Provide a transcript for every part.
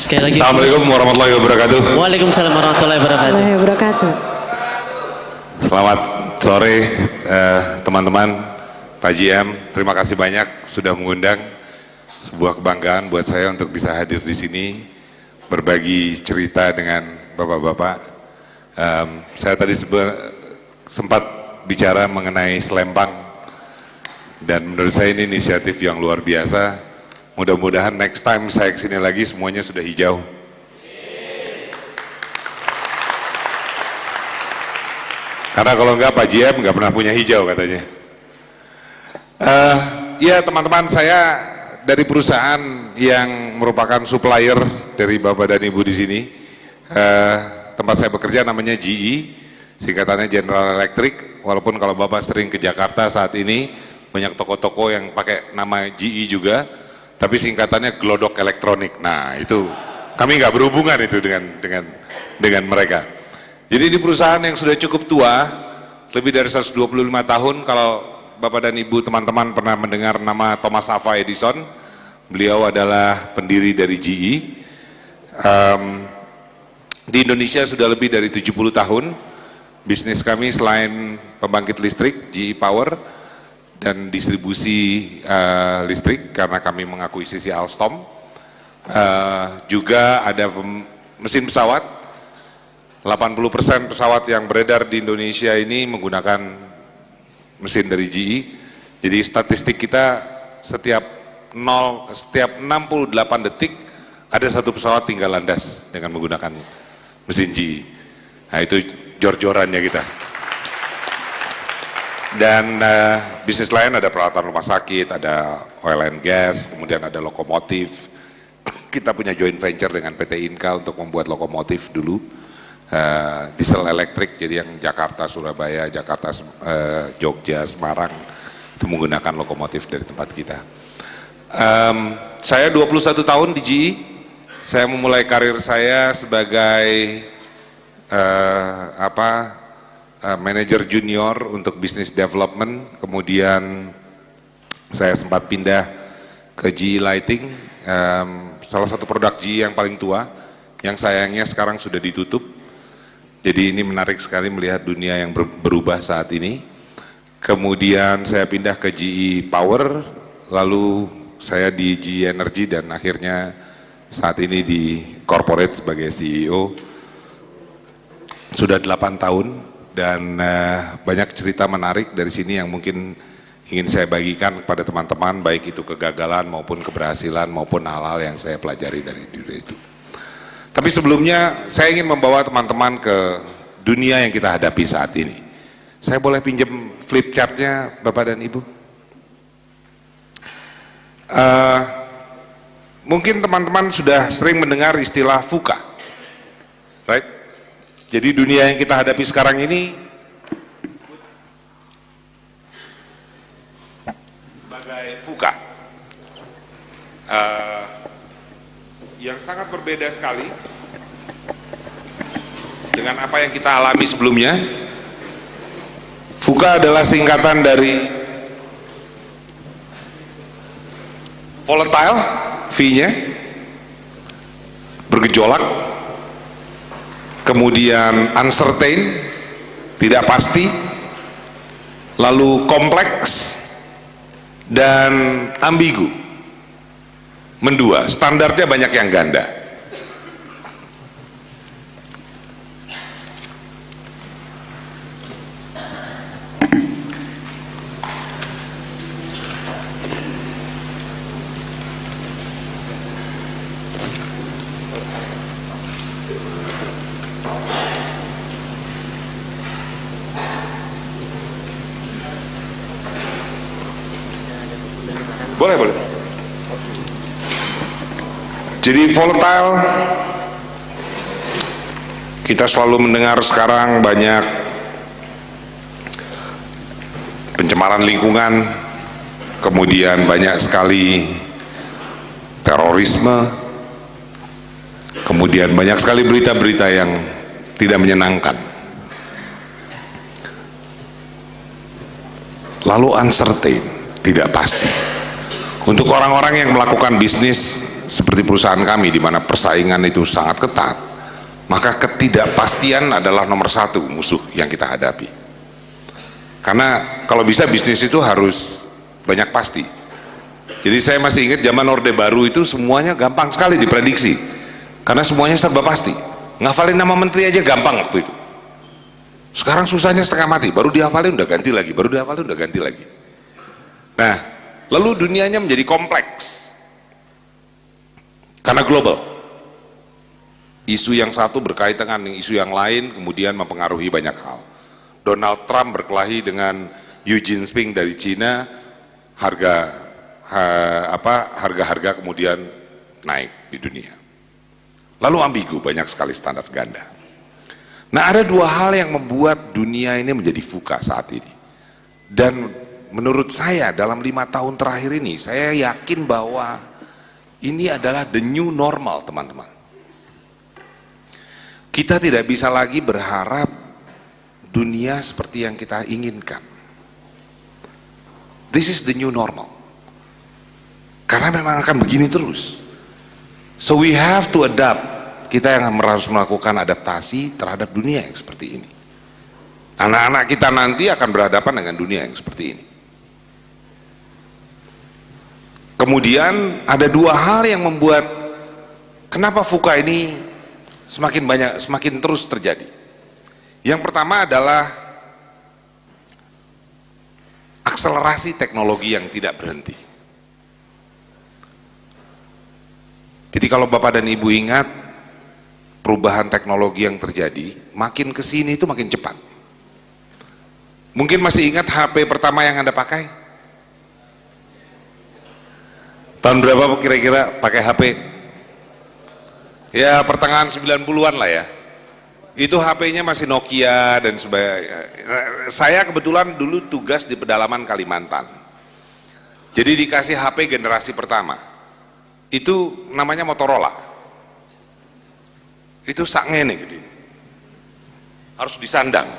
Sekali lagi. Assalamualaikum warahmatullahi wabarakatuh. Waalaikumsalam warahmatullahi wabarakatuh. Selamat sore teman-teman, Pak JM. Terima kasih banyak sudah mengundang. Sebuah kebanggaan buat saya untuk bisa hadir di sini, berbagi cerita dengan bapak-bapak. Saya tadi sempat bicara mengenai Selempang, dan menurut saya ini inisiatif yang luar biasa. Mudah-mudahan next time saya kesini lagi semuanya sudah hijau. Karena kalau enggak Pak JM nggak pernah punya hijau katanya. Ya teman-teman, saya dari perusahaan yang merupakan supplier dari Bapak dan Ibu di sini. Tempat saya bekerja namanya GE, singkatannya General Electric. Walaupun kalau Bapak sering ke Jakarta saat ini banyak toko-toko yang pakai nama GE juga, tapi singkatannya Glodok Elektronik. Nah itu kami nggak berhubungan itu dengan mereka. Jadi di perusahaan yang sudah cukup tua, lebih dari 125 tahun. Kalau Bapak dan Ibu teman-teman pernah mendengar nama Thomas Alva Edison, beliau adalah pendiri dari GE. Di Indonesia sudah lebih dari 70 tahun. Bisnis kami selain pembangkit listrik, GE Power, dan distribusi listrik karena kami mengakuisisi Alstom, juga ada mesin pesawat. 80% pesawat yang beredar di Indonesia ini menggunakan mesin dari GE. Jadi statistik kita setiap 68 detik ada satu pesawat tinggal landas dengan menggunakan mesin GE. Nah itu jor-jorannya kita. Dan bisnis lain ada peralatan rumah sakit, ada oil and gas, kemudian ada lokomotif. Kita punya joint venture dengan PT Inka untuk membuat lokomotif dulu. Diesel elektrik, jadi yang Jakarta, Surabaya, Jakarta, Jogja, Semarang itu menggunakan lokomotif dari tempat kita. Saya 21 tahun di GE. Saya memulai karir saya sebagai manajer junior untuk business development. Kemudian saya sempat pindah ke GE Lighting, salah satu produk GE yang paling tua, yang sayangnya sekarang sudah ditutup. Jadi ini menarik sekali melihat dunia yang berubah saat ini. Kemudian saya pindah ke GE Power, lalu saya di GE Energy, dan akhirnya saat ini di corporate sebagai CEO. Sudah 8 tahun, dan banyak cerita menarik dari sini yang mungkin ingin saya bagikan kepada teman-teman, baik itu kegagalan maupun keberhasilan maupun hal-hal yang saya pelajari dari dunia itu. Tapi sebelumnya saya ingin membawa teman-teman ke dunia yang kita hadapi saat ini. Saya boleh pinjam flip chartnya Bapak dan Ibu? Mungkin teman-teman sudah sering mendengar istilah VUCA, right? Jadi dunia yang kita hadapi sekarang ini sebagai VUCA. Yang sangat berbeda sekali dengan apa yang kita alami sebelumnya. VUCA adalah singkatan dari volatile, V-nya, bergejolak, kemudian uncertain, tidak pasti, lalu kompleks, dan ambigu. Mendua, standarnya banyak yang ganda. Boleh. Jadi volatile, kita selalu mendengar sekarang banyak pencemaran lingkungan, kemudian banyak sekali terorisme, kemudian banyak sekali berita-berita yang tidak menyenangkan. Lalu uncertain, tidak pasti. Untuk orang-orang yang melakukan bisnis seperti perusahaan kami di mana persaingan itu sangat ketat, maka ketidakpastian adalah nomor satu musuh yang kita hadapi. Karena kalau bisa bisnis itu harus banyak pasti. Jadi saya masih ingat zaman Orde Baru itu semuanya gampang sekali diprediksi, karena semuanya serba pasti. Ngafalin nama menteri aja gampang waktu itu. Sekarang susahnya setengah mati, baru dihafalin udah ganti lagi, baru dihafalin udah ganti lagi. Nah, lalu dunianya menjadi kompleks karena global. Isu yang satu berkaitan dengan isu yang lain, kemudian mempengaruhi banyak hal. Donald Trump berkelahi dengan Xi Jinping dari Cina, harga-harga kemudian naik di dunia. Lalu ambigu, banyak sekali standar ganda. Nah, ada dua hal yang membuat dunia ini menjadi VUCA saat ini. Dan menurut saya dalam 5 tahun terakhir ini, saya yakin bahwa ini adalah the new normal, teman-teman. Kita tidak bisa lagi berharap dunia seperti yang kita inginkan. This is the new normal. Karena memang akan begini terus. So we have to adapt. Kita yang harus melakukan adaptasi terhadap dunia yang seperti ini. Anak-anak kita nanti akan berhadapan dengan dunia yang seperti ini. Kemudian ada dua hal yang membuat kenapa VUCA ini semakin terus terjadi. Yang pertama adalah akselerasi teknologi yang tidak berhenti. Jadi kalau Bapak dan Ibu ingat, perubahan teknologi yang terjadi, makin kesini itu makin cepat. Mungkin masih ingat HP pertama yang Anda pakai? Tahun berapa kira-kira pakai HP? Ya pertengahan 90-an lah ya. Itu HP-nya masih Nokia dan sebagainya. Saya kebetulan dulu tugas di pedalaman Kalimantan. Jadi dikasih HP generasi pertama. Itu namanya Motorola. Itu sangene gede. Harus disandang.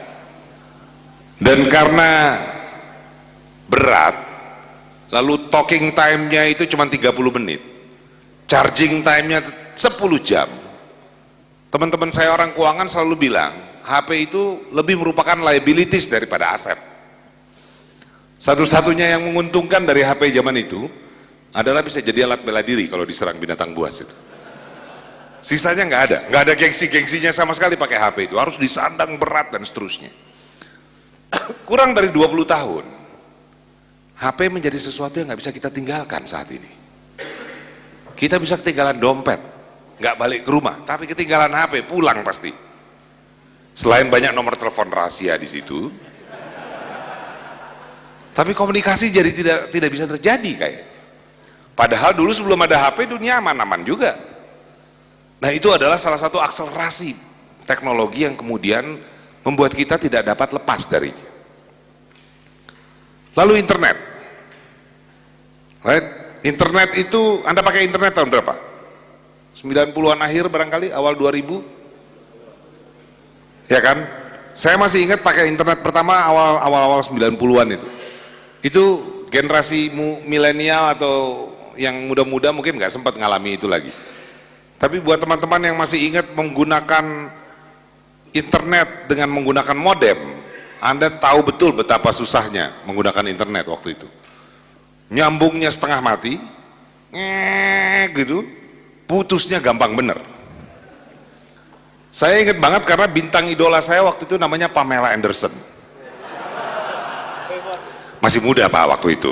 Dan karena berat, lalu talking time-nya itu cuma 30 menit. Charging time-nya 10 jam. Teman-teman saya orang keuangan selalu bilang, HP itu lebih merupakan liabilities daripada aset. Satu-satunya yang menguntungkan dari HP zaman itu adalah bisa jadi alat bela diri kalau diserang binatang buas itu. Sisanya nggak ada gengsi-gengsinya sama sekali pakai HP itu, harus disandang berat dan seterusnya. Kurang dari 20 tahun, HP menjadi sesuatu yang nggak bisa kita tinggalkan saat ini. Kita bisa ketinggalan dompet, nggak balik ke rumah, tapi ketinggalan HP pulang pasti. Selain banyak nomor telepon rahasia di situ, tapi komunikasi jadi tidak bisa terjadi kayaknya. Padahal dulu sebelum ada HP dunia aman-aman juga. Nah itu adalah salah satu akselerasi teknologi yang kemudian membuat kita tidak dapat lepas darinya. Lalu internet, right? Internet itu, Anda pakai internet tahun berapa? 90-an akhir barangkali, awal 2000? Ya kan? Saya masih ingat pakai internet pertama awal 90-an itu. Itu generasi milenial atau yang muda-muda mungkin nggak sempat ngalami itu lagi. Tapi buat teman-teman yang masih ingat menggunakan internet dengan menggunakan modem, Anda tahu betul betapa susahnya menggunakan internet waktu itu. Nyambungnya setengah mati, gitu, putusnya gampang bener. Saya ingat banget karena bintang idola saya waktu itu namanya Pamela Anderson. Masih muda Pak waktu itu.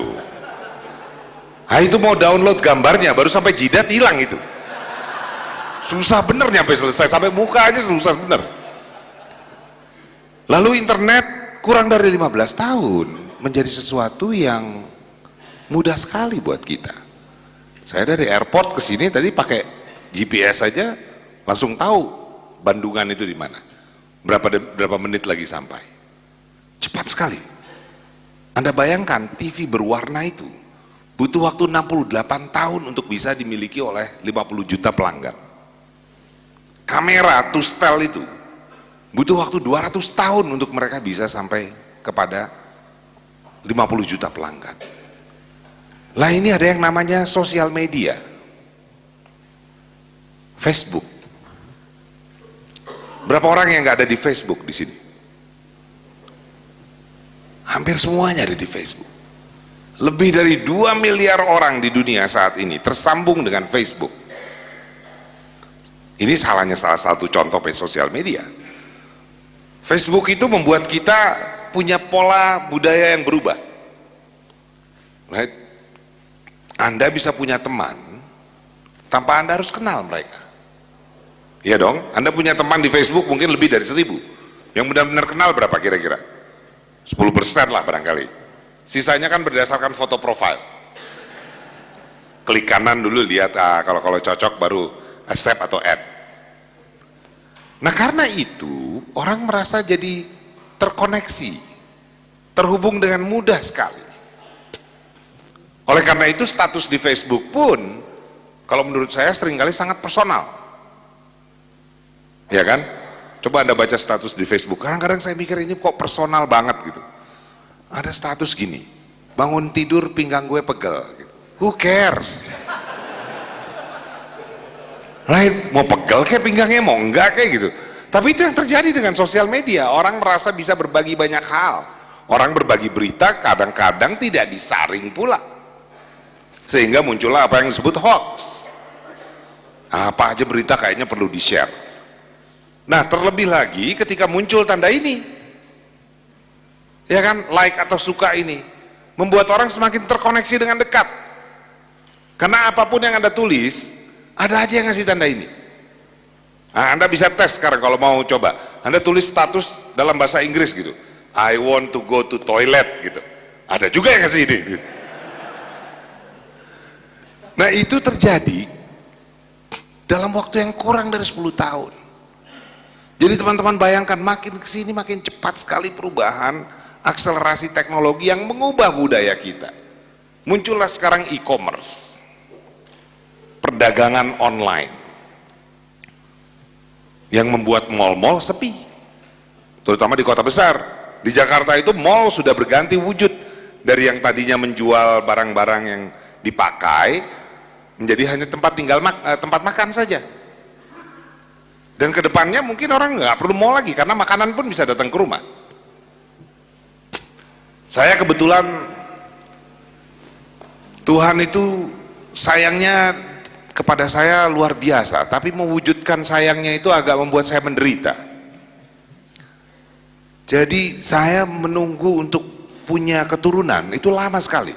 Nah itu mau download gambarnya, baru sampai jidat hilang itu. Susah bener nyampe selesai, sampai muka aja susah bener. Lalu internet kurang dari 15 tahun menjadi sesuatu yang mudah sekali buat kita. Saya dari airport ke sini tadi pakai GPS aja langsung tahu Bandungan itu di mana. Berapa menit lagi sampai. Cepat sekali. Anda bayangkan TV berwarna itu butuh waktu 68 tahun untuk bisa dimiliki oleh 50 juta pelanggan. Kamera tustel itu butuh waktu 200 tahun untuk mereka bisa sampai kepada 50 juta pelanggan. Lah ini ada yang namanya sosial media. Facebook. Berapa orang yang nggak ada di Facebook di sini? Hampir semuanya ada di Facebook. Lebih dari 2 miliar orang di dunia saat ini tersambung dengan Facebook. Ini salahnya salah satu contoh sosial media. Facebook itu membuat kita punya pola budaya yang berubah. Right? Anda bisa punya teman tanpa Anda harus kenal mereka. Iya dong, Anda punya teman di Facebook mungkin lebih dari 1000. Yang benar-benar kenal berapa kira-kira? 10% lah barangkali. Sisanya kan berdasarkan foto profil. Klik kanan dulu lihat, kalau cocok baru accept atau add. Nah karena itu orang merasa jadi terkoneksi, terhubung dengan mudah sekali. Oleh karena itu status di Facebook pun kalau menurut saya seringkali sangat personal. Ya kan? Coba Anda baca status di Facebook, kadang-kadang saya mikir ini kok personal banget gitu. Ada status gini, bangun tidur pinggang gue pegel gitu. Who cares? Right? Mau pegel kayak pinggangnya, mau enggak kayak gitu. Tapi itu yang terjadi dengan sosial media. Orang merasa bisa berbagi banyak hal. Orang berbagi berita kadang-kadang tidak disaring pula. Sehingga muncullah apa yang disebut hoax. Apa aja berita kayaknya perlu di-share. Nah, terlebih lagi ketika muncul tanda ini. Ya kan, like atau suka ini membuat orang semakin terkoneksi dengan dekat. Karena apapun yang Anda tulis, ada aja yang ngasih tanda ini. Nah, Anda bisa tes sekarang kalau mau coba. Anda tulis status dalam bahasa Inggris gitu. I want to go to toilet gitu. Ada juga yang ngasih ini. Nah, itu terjadi dalam waktu yang kurang dari 10 tahun. Jadi teman-teman bayangkan makin kesini makin cepat sekali perubahan, akselerasi teknologi yang mengubah budaya kita. Muncullah sekarang e-commerce, perdagangan online, yang membuat mal-mal sepi, terutama di kota besar. Di Jakarta itu mal sudah berganti wujud dari yang tadinya menjual barang-barang yang dipakai menjadi hanya tempat makan saja. Dan kedepannya mungkin orang nggak perlu mal lagi karena makanan pun bisa datang ke rumah. Saya kebetulan Tuhan itu sayangnya kepada saya luar biasa, tapi mewujudkan sayangnya itu agak membuat saya menderita. Jadi saya menunggu untuk punya keturunan itu lama sekali.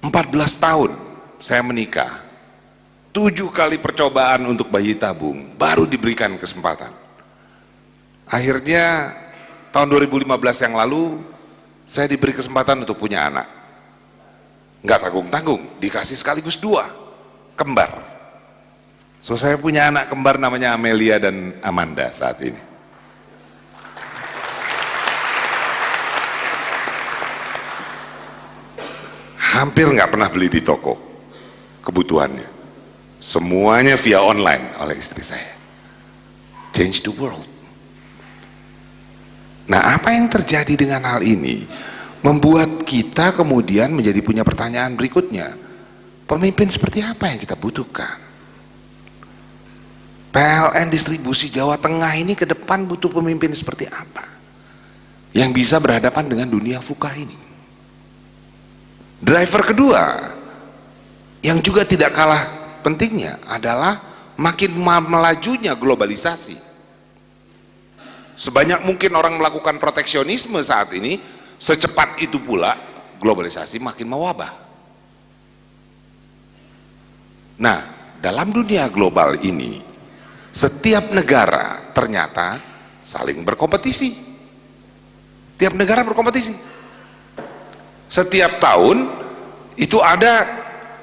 14 tahun saya menikah, 7 kali percobaan untuk bayi tabung baru diberikan kesempatan. Akhirnya tahun 2015 yang lalu saya diberi kesempatan untuk punya anak. Nggak tanggung-tanggung, dikasih sekaligus 2 kembar. So saya punya anak kembar namanya Amelia dan Amanda saat ini. Hampir nggak pernah beli di toko kebutuhannya, semuanya via online oleh istri saya. Change the world. Nah, apa yang terjadi dengan hal ini membuat kita kemudian menjadi punya pertanyaan berikutnya, pemimpin seperti apa yang kita butuhkan? PLN distribusi Jawa Tengah ini ke depan butuh pemimpin seperti apa yang bisa berhadapan dengan dunia VUCA ini? Driver kedua yang juga tidak kalah pentingnya adalah makin melajunya globalisasi. Sebanyak mungkin orang melakukan proteksionisme saat ini, secepat itu pula globalisasi makin mewabah. Nah, dalam dunia global ini setiap negara ternyata saling berkompetisi. Tiap negara berkompetisi. Setiap tahun itu ada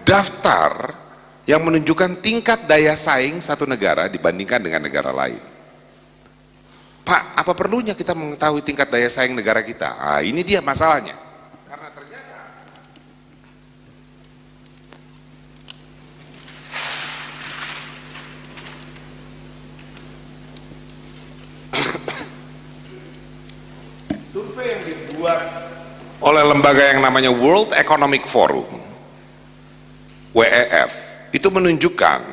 daftar yang menunjukkan tingkat daya saing satu negara dibandingkan dengan negara lain. Pak, apa perlunya kita mengetahui tingkat daya saing negara kita? Ah, ini dia masalahnya. Karena ternyata survei yang dibuat oleh lembaga yang namanya World Economic Forum, WEF, itu menunjukkan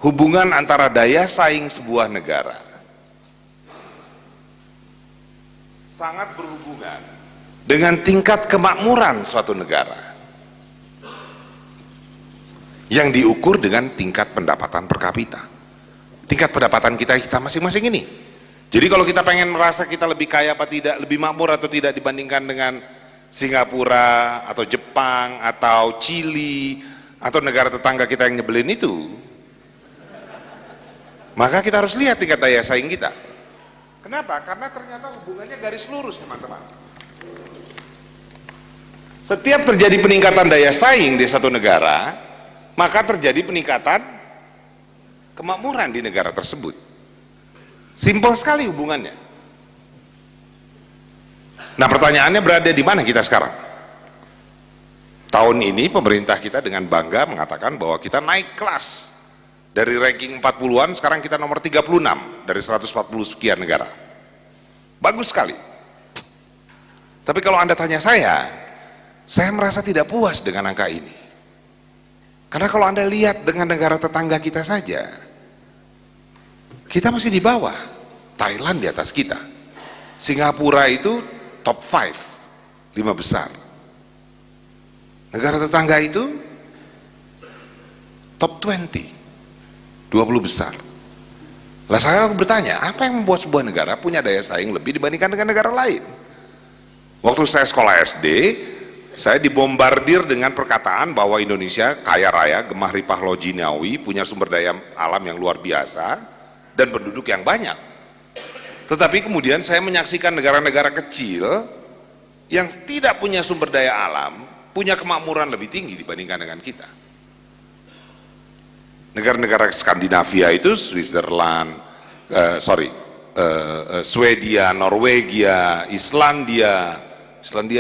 hubungan antara daya saing sebuah negara sangat berhubungan dengan tingkat kemakmuran suatu negara yang diukur dengan tingkat pendapatan per kapita, tingkat pendapatan kita masing-masing ini. Jadi kalau kita pengen merasa kita lebih kaya apa tidak, lebih makmur atau tidak dibandingkan dengan Singapura atau Jepang atau Chili atau negara tetangga kita yang nyebelin itu, maka kita harus lihat tingkat daya saing kita. Kenapa? Karena ternyata hubungannya garis lurus, teman-teman. Setiap terjadi peningkatan daya saing di satu negara, maka terjadi peningkatan kemakmuran di negara tersebut. Simpel sekali hubungannya. Nah, pertanyaannya berada di mana kita sekarang? Tahun ini pemerintah kita dengan bangga mengatakan bahwa kita naik kelas. Dari ranking 40-an, sekarang kita nomor 36 dari 140 sekian negara. Bagus sekali. Tapi kalau Anda tanya saya merasa tidak puas dengan angka ini. Karena kalau Anda lihat dengan negara tetangga kita saja, kita masih di bawah. Thailand di atas kita. Singapura itu top 5, 5 besar. Negara tetangga itu top 20 besar. Lah saya bertanya, apa yang membuat sebuah negara punya daya saing lebih dibandingkan dengan negara lain? Waktu saya sekolah SD, saya dibombardir dengan perkataan bahwa Indonesia kaya raya, gemah ripah lojinawi, punya sumber daya alam yang luar biasa dan penduduk yang banyak. Tetapi kemudian saya menyaksikan negara-negara kecil yang tidak punya sumber daya alam, punya kemakmuran lebih tinggi dibandingkan dengan kita. Negara-negara Skandinavia itu Switzerland, Swedia, Norwegia, Islandia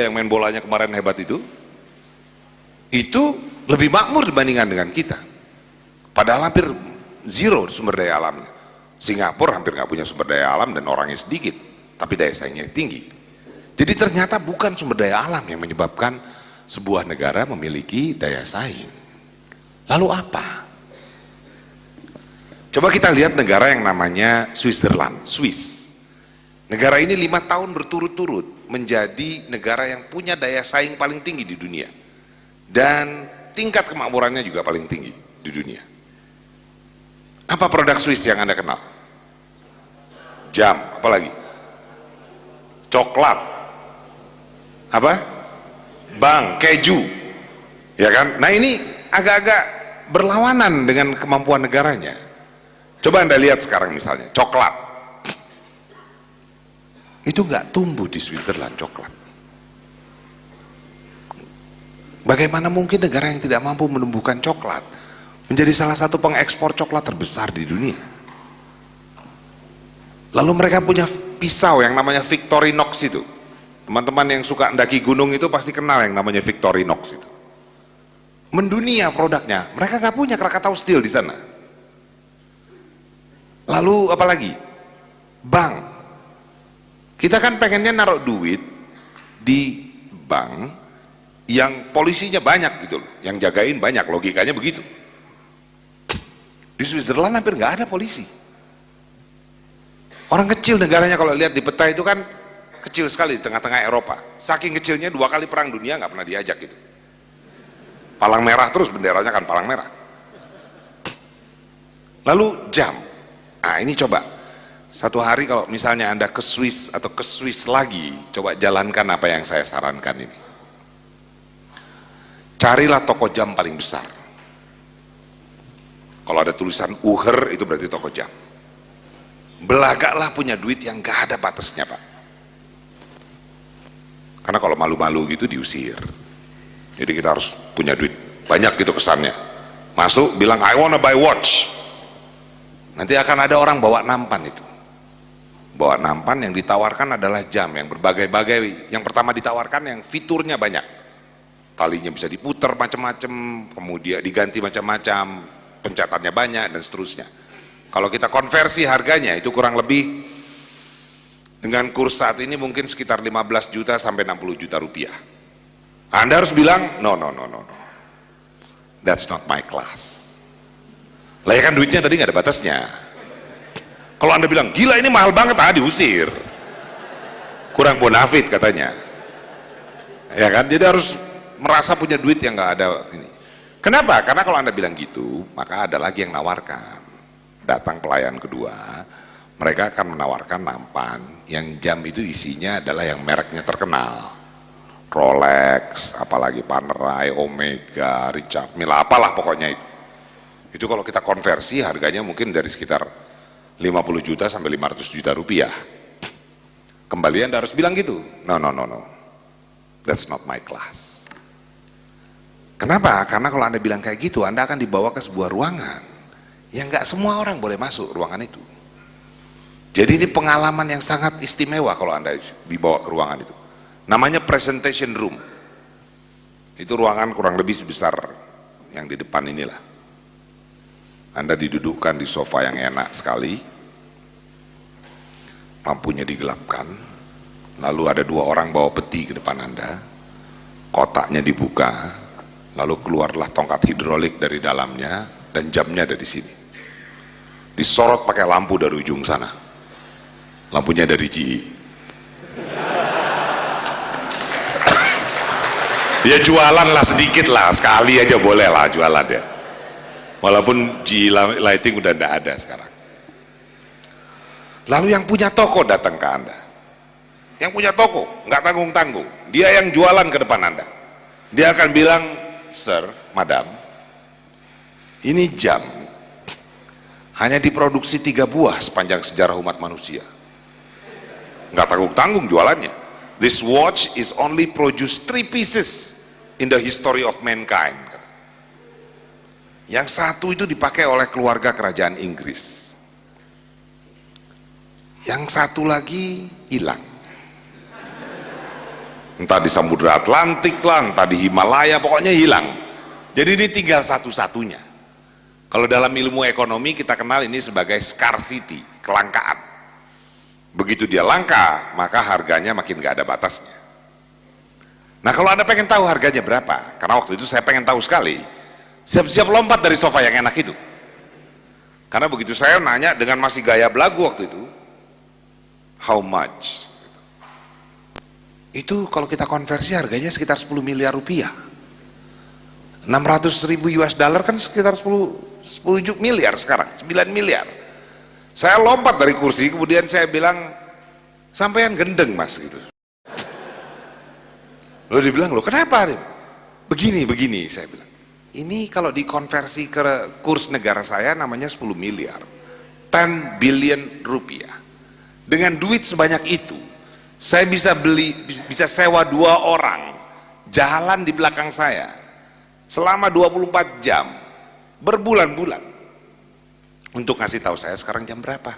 yang main bolanya kemarin hebat itu lebih makmur dibandingkan dengan kita. Padahal hampir zero sumber daya alamnya. Singapura hampir nggak punya sumber daya alam dan orangnya sedikit, tapi daya saingnya tinggi. Jadi ternyata bukan sumber daya alam yang menyebabkan sebuah negara memiliki daya saing. Lalu apa? Coba kita lihat negara yang namanya Switzerland, Swiss. Negara ini 5 tahun berturut-turut menjadi negara yang punya daya saing paling tinggi di dunia. Dan tingkat kemakmurannya juga paling tinggi di dunia. Apa produk Swiss yang Anda kenal? Jam, apalagi? Coklat. Apa? Bang, keju. Ya kan? Nah ini agak-agak berlawanan dengan kemampuan negaranya. Coba Anda lihat sekarang misalnya, coklat. Itu nggak tumbuh di Switzerland, coklat. Bagaimana mungkin negara yang tidak mampu menumbuhkan coklat menjadi salah satu pengekspor coklat terbesar di dunia? Lalu mereka punya pisau yang namanya Victorinox itu. Teman-teman yang suka mendaki gunung itu pasti kenal yang namanya Victorinox itu. Mendunia produknya, mereka nggak punya Krakatau Steel di sana. Lalu apalagi? Bank. Kita kan pengennya naruh duit di bank yang polisinya banyak gitu loh, yang jagain banyak, logikanya begitu. Di Switzerland hampir nggak ada polisi. Orang kecil negaranya kalau lihat di peta itu kan kecil sekali di tengah-tengah Eropa. Saking kecilnya 2 kali perang dunia nggak pernah diajak gitu. Palang merah terus benderanya kan palang merah. Lalu jam. Nah ini coba, satu hari kalau misalnya Anda ke Swiss atau ke Swiss lagi, coba jalankan apa yang saya sarankan ini. Carilah toko jam paling besar. Kalau ada tulisan Uher itu berarti toko jam. Belagaklah punya duit yang gak ada batasnya, Pak. Karena kalau malu-malu gitu diusir. Jadi kita harus punya duit banyak gitu kesannya. Masuk bilang I wanna buy watch. Nanti akan ada orang bawa nampan itu. Bawa nampan yang ditawarkan adalah jam yang berbagai-bagai. Yang pertama ditawarkan yang fiturnya banyak. Talinya bisa diputar macam-macam, kemudian diganti macam-macam, pencetannya banyak dan seterusnya. Kalau kita konversi harganya itu kurang lebih dengan kurs saat ini mungkin sekitar 15 juta sampai 60 juta rupiah. Anda harus bilang no. That's not my class. Lah ya kan duitnya tadi nggak ada batasnya. Kalau Anda bilang, gila ini mahal banget, diusir. Kurang bonafit katanya. Ya kan, jadi harus merasa punya duit yang nggak ada ini. Kenapa? Karena kalau Anda bilang gitu, maka ada lagi yang nawarkan. Datang pelayan kedua, mereka akan menawarkan nampan yang jam itu isinya adalah yang mereknya terkenal. Rolex, apalagi Panerai, Omega, Richard Mille, apalah pokoknya itu. Itu kalau kita konversi harganya mungkin dari sekitar 50 juta sampai 500 juta rupiah. Kembali Anda harus bilang gitu. No. That's not my class. Kenapa? Karena kalau Anda bilang kayak gitu, Anda akan dibawa ke sebuah ruangan yang nggak semua orang boleh masuk ruangan itu. Jadi ini pengalaman yang sangat istimewa kalau Anda dibawa ke ruangan itu. Namanya presentation room. Itu ruangan kurang lebih sebesar yang di depan inilah. Anda didudukkan di sofa yang enak sekali, lampunya digelapkan, lalu ada 2 orang bawa peti ke depan Anda, kotaknya dibuka, lalu keluarlah tongkat hidrolik dari dalamnya, dan jamnya ada di sini. Disorot pakai lampu dari ujung sana, lampunya dari GE. Ya jualan lah sedikit lah, sekali aja boleh lah jualan ya. Walaupun GE Lighting udah tidak ada sekarang. Lalu yang punya toko datang ke Anda. Yang punya toko, nggak tanggung-tanggung. Dia yang jualan ke depan Anda. Dia akan bilang, Sir, Madam, ini jam hanya diproduksi 3 buah sepanjang sejarah umat manusia. Nggak tanggung-tanggung jualannya. This watch is only produced 3 pieces in the history of mankind. Yang satu itu dipakai oleh keluarga kerajaan Inggris. Yang satu lagi hilang. Entah di Samudra Atlantik lah, entah di Himalaya, pokoknya hilang. Jadi ini tinggal satu-satunya. Kalau dalam ilmu ekonomi kita kenal ini sebagai scarcity, kelangkaan. Begitu dia langka, maka harganya makin gak ada batasnya. Nah kalau Anda pengen tahu harganya berapa, karena waktu itu saya pengen tahu sekali, siap-siap lompat dari sofa yang enak itu. Karena begitu saya nanya dengan masih gaya belagu waktu itu, how much? Itu kalau kita konversi harganya sekitar 10 miliar rupiah. 600.000 US dollar kan sekitar 10 miliar sekarang, 9 miliar. Saya lompat dari kursi, kemudian saya bilang, sampean gendeng mas gitu. Lalu dia bilang, loh kenapa? Begini, saya bilang. Ini kalau dikonversi ke kurs negara saya namanya 10 miliar. 10 billion rupiah. Dengan duit sebanyak itu, saya bisa sewa 2 orang jalan di belakang saya selama 24 jam berbulan-bulan untuk ngasih tahu saya sekarang jam berapa.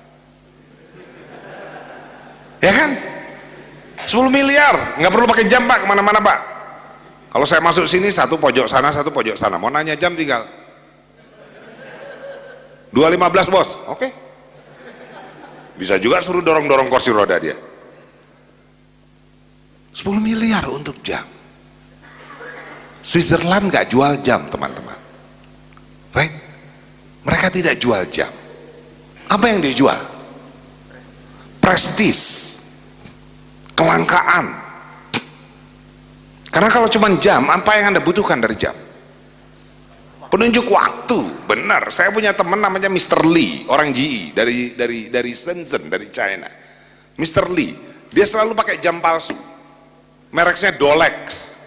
Ya kan? 10 miliar, nggak perlu pakai jam Pak kemana-mana Pak. Kalau saya masuk sini satu pojok sana, mau nanya jam tinggal 2.15 bos, oke. Bisa juga suruh dorong-dorong kursi roda dia. 10 miliar untuk jam. Switzerland nggak jual jam teman-teman, right? Mereka tidak jual jam. Apa yang dia jual? Prestis, kelangkaan. Karena kalau cuma jam, apa yang Anda butuhkan dari jam? Penunjuk waktu, benar. Saya punya teman namanya Mr. Lee, orang GE dari Shenzhen, dari China. Mr. Lee, dia selalu pakai jam palsu. Mereknya Rolex.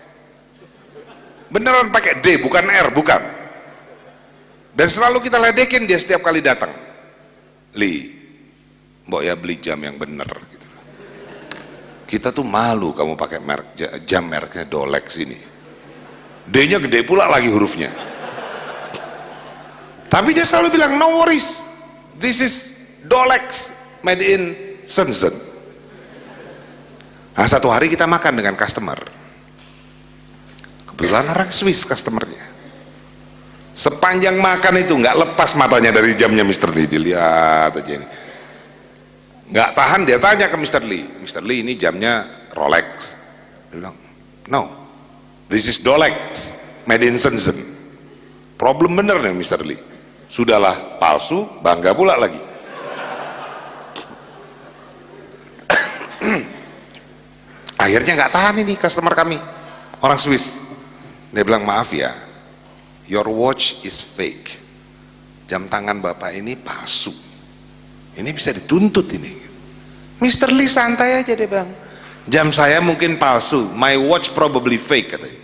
Beneran pakai D, bukan R, bukan. Dan selalu kita ledekin dia setiap kali datang. Lee, mbok ya beli jam yang bener gitu. Kita tuh malu kamu pakai jam mereknya Rolex ini. D-nya gede pula lagi hurufnya. Tapi dia selalu bilang no worries, this is Rolex made in Shenzhen. Nah satu hari kita makan dengan customer, kebetulan orang Swiss customernya. Sepanjang makan itu nggak lepas matanya dari jamnya Mr. Lee, dilihat aja ini. Nggak tahan dia tanya ke Mr. Lee, Mr. Lee ini jamnya Rolex. Dia bilang, no, this is Rolex made in Shenzhen. Problem bener nih Mr. Lee. Sudahlah palsu, bangga pula lagi. Akhirnya nggak tahan ini customer kami, orang Swiss. Dia bilang, maaf ya, your watch is fake. Jam tangan bapak ini palsu. Ini bisa dituntut ini. Mr. Lee santai aja, dia bilang. Jam saya mungkin palsu, my watch probably fake katanya.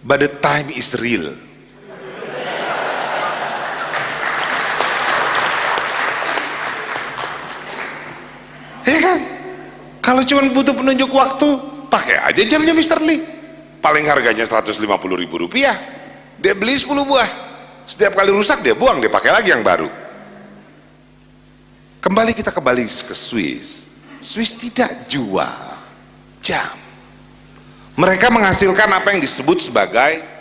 But the time is real. Ya kan? Kalau cuma butuh penunjuk waktu, pakai aja jamnya Mr. Lee. Paling harganya 150.000 rupiah. Dia beli 10 buah. Setiap kali rusak dia buang, dia pakai lagi yang baru. Kembali kita kembali ke Swiss. Swiss tidak jual jam. Mereka menghasilkan apa yang disebut sebagai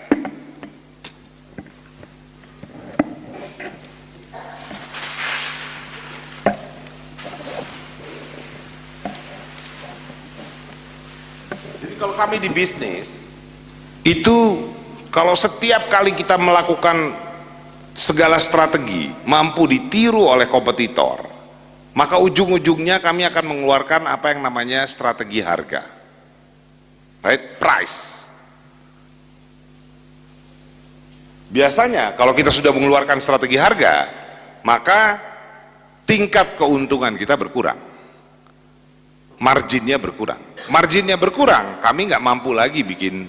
kalau kami di bisnis itu, kalau setiap kali kita melakukan segala strategi mampu ditiru oleh kompetitor, maka ujung-ujungnya kami akan mengeluarkan apa yang namanya strategi harga, right? Price. Biasanya kalau kita sudah mengeluarkan strategi harga, maka tingkat keuntungan kita berkurang, marginnya berkurang. Marginnya berkurang, kami nggak mampu lagi bikin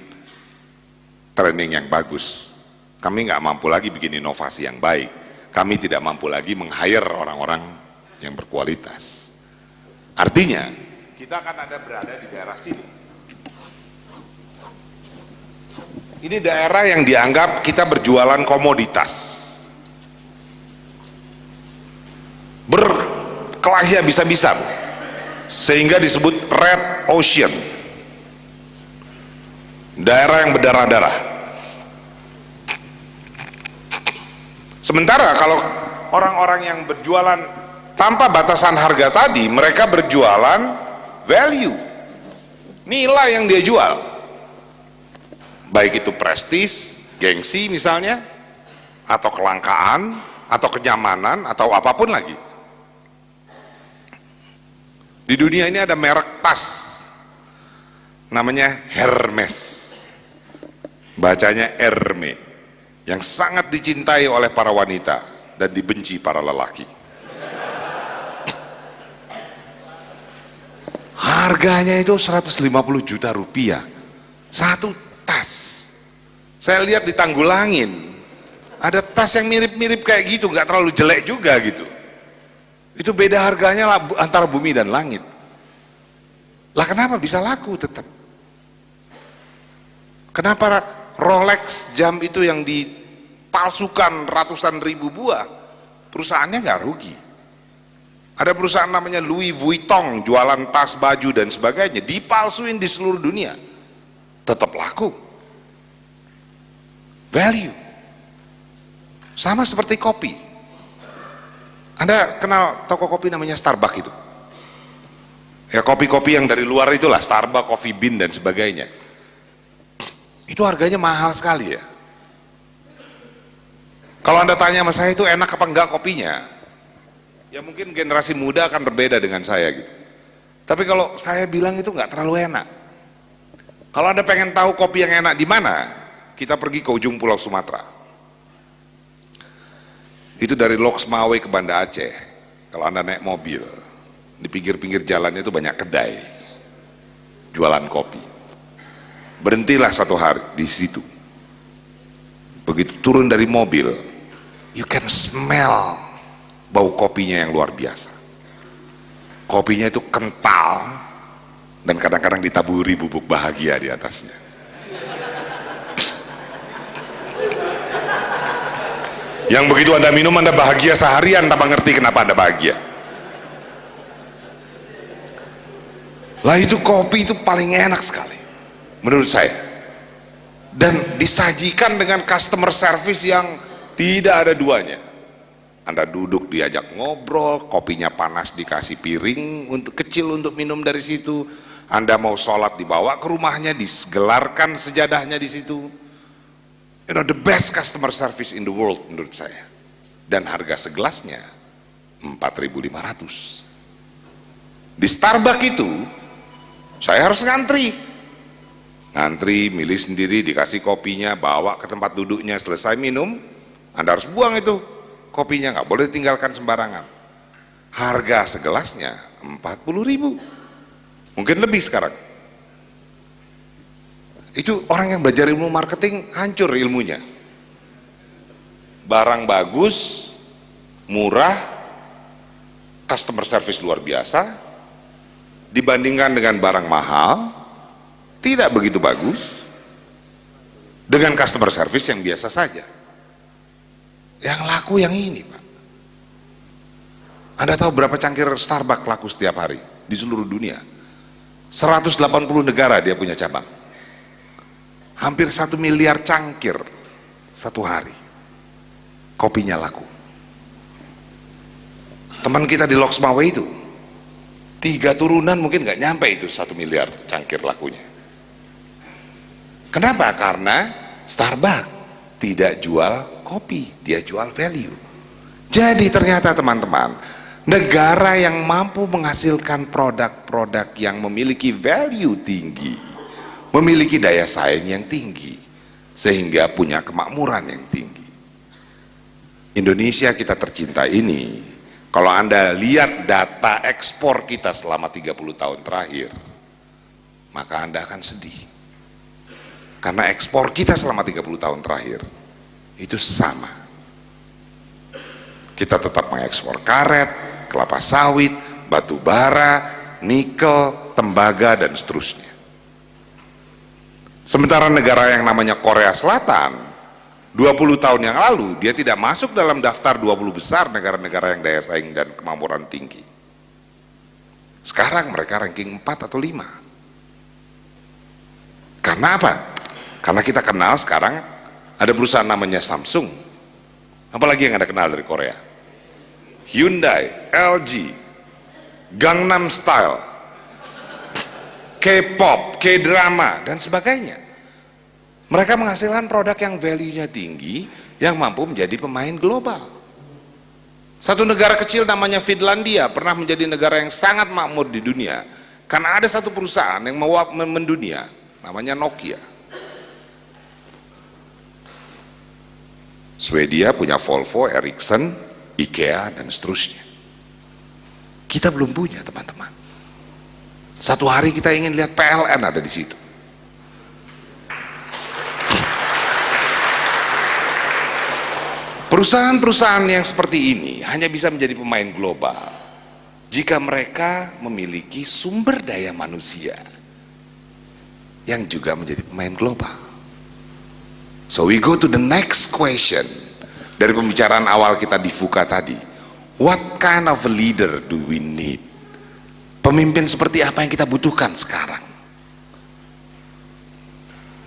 training yang bagus, kami nggak mampu lagi bikin inovasi yang baik, kami tidak mampu lagi meng-hire orang-orang yang berkualitas. Artinya kita akan ada berada di daerah sini. Ini daerah yang dianggap kita berjualan komoditas, berkelahi habis-habisan, sehingga disebut Red Ocean, daerah yang berdarah-darah. Sementara kalau orang-orang yang berjualan tanpa batasan harga tadi, mereka berjualan value, nilai yang dia jual, baik itu prestis, gengsi misalnya, atau kelangkaan, atau kenyamanan, atau apapun lagi. Di dunia ini ada merek tas namanya Hermes, bacanya Herme, yang sangat dicintai oleh para wanita dan dibenci para lelaki. Harganya itu 150 juta rupiah satu tas. Saya lihat di Tanggulangin ada tas yang mirip-mirip kayak gitu, nggak terlalu jelek juga gitu. Itu beda harganya antara bumi dan langit. Lah kenapa bisa laku tetap? Kenapa Rolex jam itu yang dipalsukan ratusan ribu buah, perusahaannya nggak rugi? Ada perusahaan namanya Louis Vuitton, jualan tas, baju dan sebagainya, dipalsuin di seluruh dunia, tetap laku. Value. Sama seperti kopi. Anda kenal toko kopi namanya Starbucks itu? Ya, kopi-kopi yang dari luar itulah, Starbucks, Coffee Bean dan sebagainya. Itu harganya mahal sekali ya. Kalau Anda tanya sama saya itu enak apa enggak kopinya, ya mungkin generasi muda akan berbeda dengan saya gitu. Tapi kalau saya bilang itu nggak terlalu enak. Kalau Anda pengen tahu kopi yang enak di mana, kita pergi ke ujung Pulau Sumatera. Itu dari Loksmawe ke Banda Aceh. Kalau Anda naik mobil, di pinggir-pinggir jalannya itu banyak kedai jualan kopi. Berhentilah satu hari di situ. Begitu turun dari mobil, you can smell bau kopinya yang luar biasa. Kopinya itu kental dan kadang-kadang ditaburi bubuk bahagia di atasnya. Yang begitu Anda minum, Anda bahagia seharian tanpa ngerti kenapa Anda bahagia. Lah itu kopi itu paling enak sekali menurut saya, dan disajikan dengan customer service yang tidak ada duanya. Anda duduk diajak ngobrol, kopinya panas dikasih piring untuk kecil untuk minum dari situ. Anda mau sholat dibawa ke rumahnya, digelarkan sejadahnya di situ. You know, the best customer service in the world menurut saya. dan harga segelasnya 4.500. Di Starbucks itu saya harus ngantri, milih sendiri, dikasih kopinya, bawa ke tempat duduknya, selesai minum Anda harus buang itu kopinya, nggak boleh ditinggalkan sembarangan. Harga segelasnya 40.000, mungkin lebih sekarang. Itu orang yang belajar ilmu marketing hancur ilmunya. Barang bagus, murah, customer service luar biasa, dibandingkan dengan barang mahal, tidak begitu bagus, dengan customer service yang biasa saja. Yang laku yang ini, Pak. Anda tahu berapa cangkir Starbucks laku setiap hari di seluruh dunia? 180 negara dia punya cabang. Hampir 1 miliar cangkir satu hari. Kopinya laku. Teman kita di Loksmawe itu 3 turunan mungkin nggak nyampe itu 1 miliar cangkir lakunya. Kenapa? Karena Starbucks tidak jual kopi, dia jual value. Jadi ternyata teman-teman, negara yang mampu menghasilkan produk-produk yang memiliki value tinggi, memiliki daya saing yang tinggi, sehingga punya kemakmuran yang tinggi. Indonesia kita tercinta ini, kalau Anda lihat data ekspor kita selama 30 tahun terakhir, maka Anda akan sedih. Karena ekspor kita selama 30 tahun terakhir itu sama. Kita tetap mengekspor karet, kelapa sawit, batu bara, nikel, tembaga, dan seterusnya. Sementara negara yang namanya Korea Selatan 20 tahun yang lalu dia tidak masuk dalam daftar 20 besar negara-negara yang daya saing dan kemampuan tinggi. Sekarang mereka ranking 4 atau 5. Karena apa? Karena kita kenal sekarang ada perusahaan namanya Samsung. Apalagi yang Anda kenal dari Korea? Hyundai, LG, Gangnam Style, K-pop, K-drama, dan sebagainya. Mereka menghasilkan produk yang value-nya tinggi, yang mampu menjadi pemain global. Satu negara kecil namanya Finlandia pernah menjadi negara yang sangat makmur di dunia karena ada satu perusahaan yang mendunia, namanya Nokia. Swedia punya Volvo, Ericsson, IKEA, dan seterusnya. Kita belum punya, teman-teman. Satu hari kita ingin lihat PLN ada di situ. Perusahaan-perusahaan yang seperti ini hanya bisa menjadi pemain global jika mereka memiliki sumber daya manusia yang juga menjadi pemain global. So we go to the next question dari pembicaraan awal kita di FUKA tadi. What kind of a leader do we need? Pemimpin seperti apa yang kita butuhkan sekarang?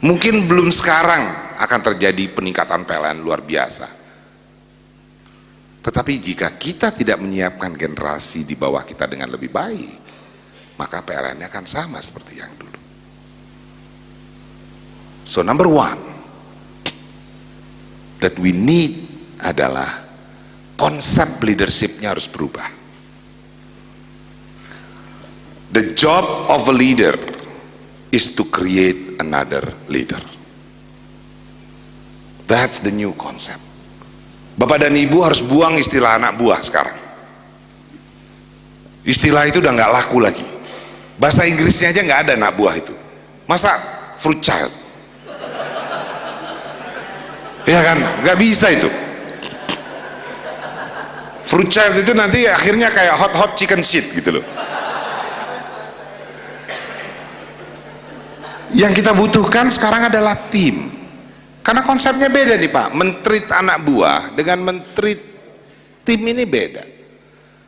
Mungkin belum sekarang akan terjadi peningkatan PLN luar biasa. Tetapi jika kita tidak menyiapkan generasi di bawah kita dengan lebih baik, maka PLN-nya akan sama seperti yang dulu. So number one that we need adalah konsep leadership-nya harus berubah. The job of a leader is to create another leader. That's the new concept. Bapak dan Ibu harus buang istilah anak buah sekarang. Istilah itu udah nggak laku lagi. Bahasa Inggrisnya aja nggak ada anak buah itu. Masa fruit child? Ya kan, nggak bisa itu. Fruit child itu nanti akhirnya kayak hot chicken shit gitu loh. Yang kita butuhkan sekarang adalah tim. Karena konsepnya beda nih Pak, mentreat anak buah dengan mentreat tim ini beda.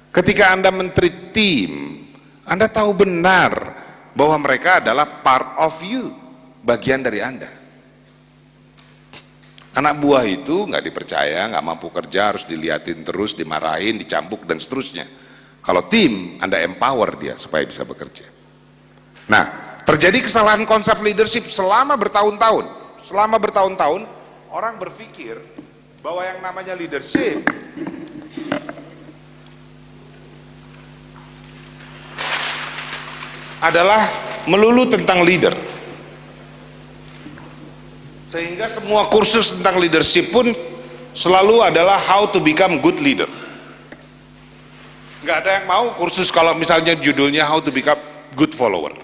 Ketika Anda mentreat tim, Anda tahu benar bahwa mereka adalah part of you, bagian dari Anda. Anak buah itu nggak dipercaya, nggak mampu kerja, harus diliatin terus, dimarahin, dicambuk, dan seterusnya. Kalau tim, Anda empower dia supaya bisa bekerja. Nah, terjadi kesalahan konsep leadership selama bertahun-tahun. Selama bertahun-tahun orang berpikir bahwa yang namanya leadership adalah melulu tentang leader. Sehingga semua kursus tentang leadership pun selalu adalah how to become good leader. Nggak ada yang mau kursus kalau misalnya judulnya how to become good follower.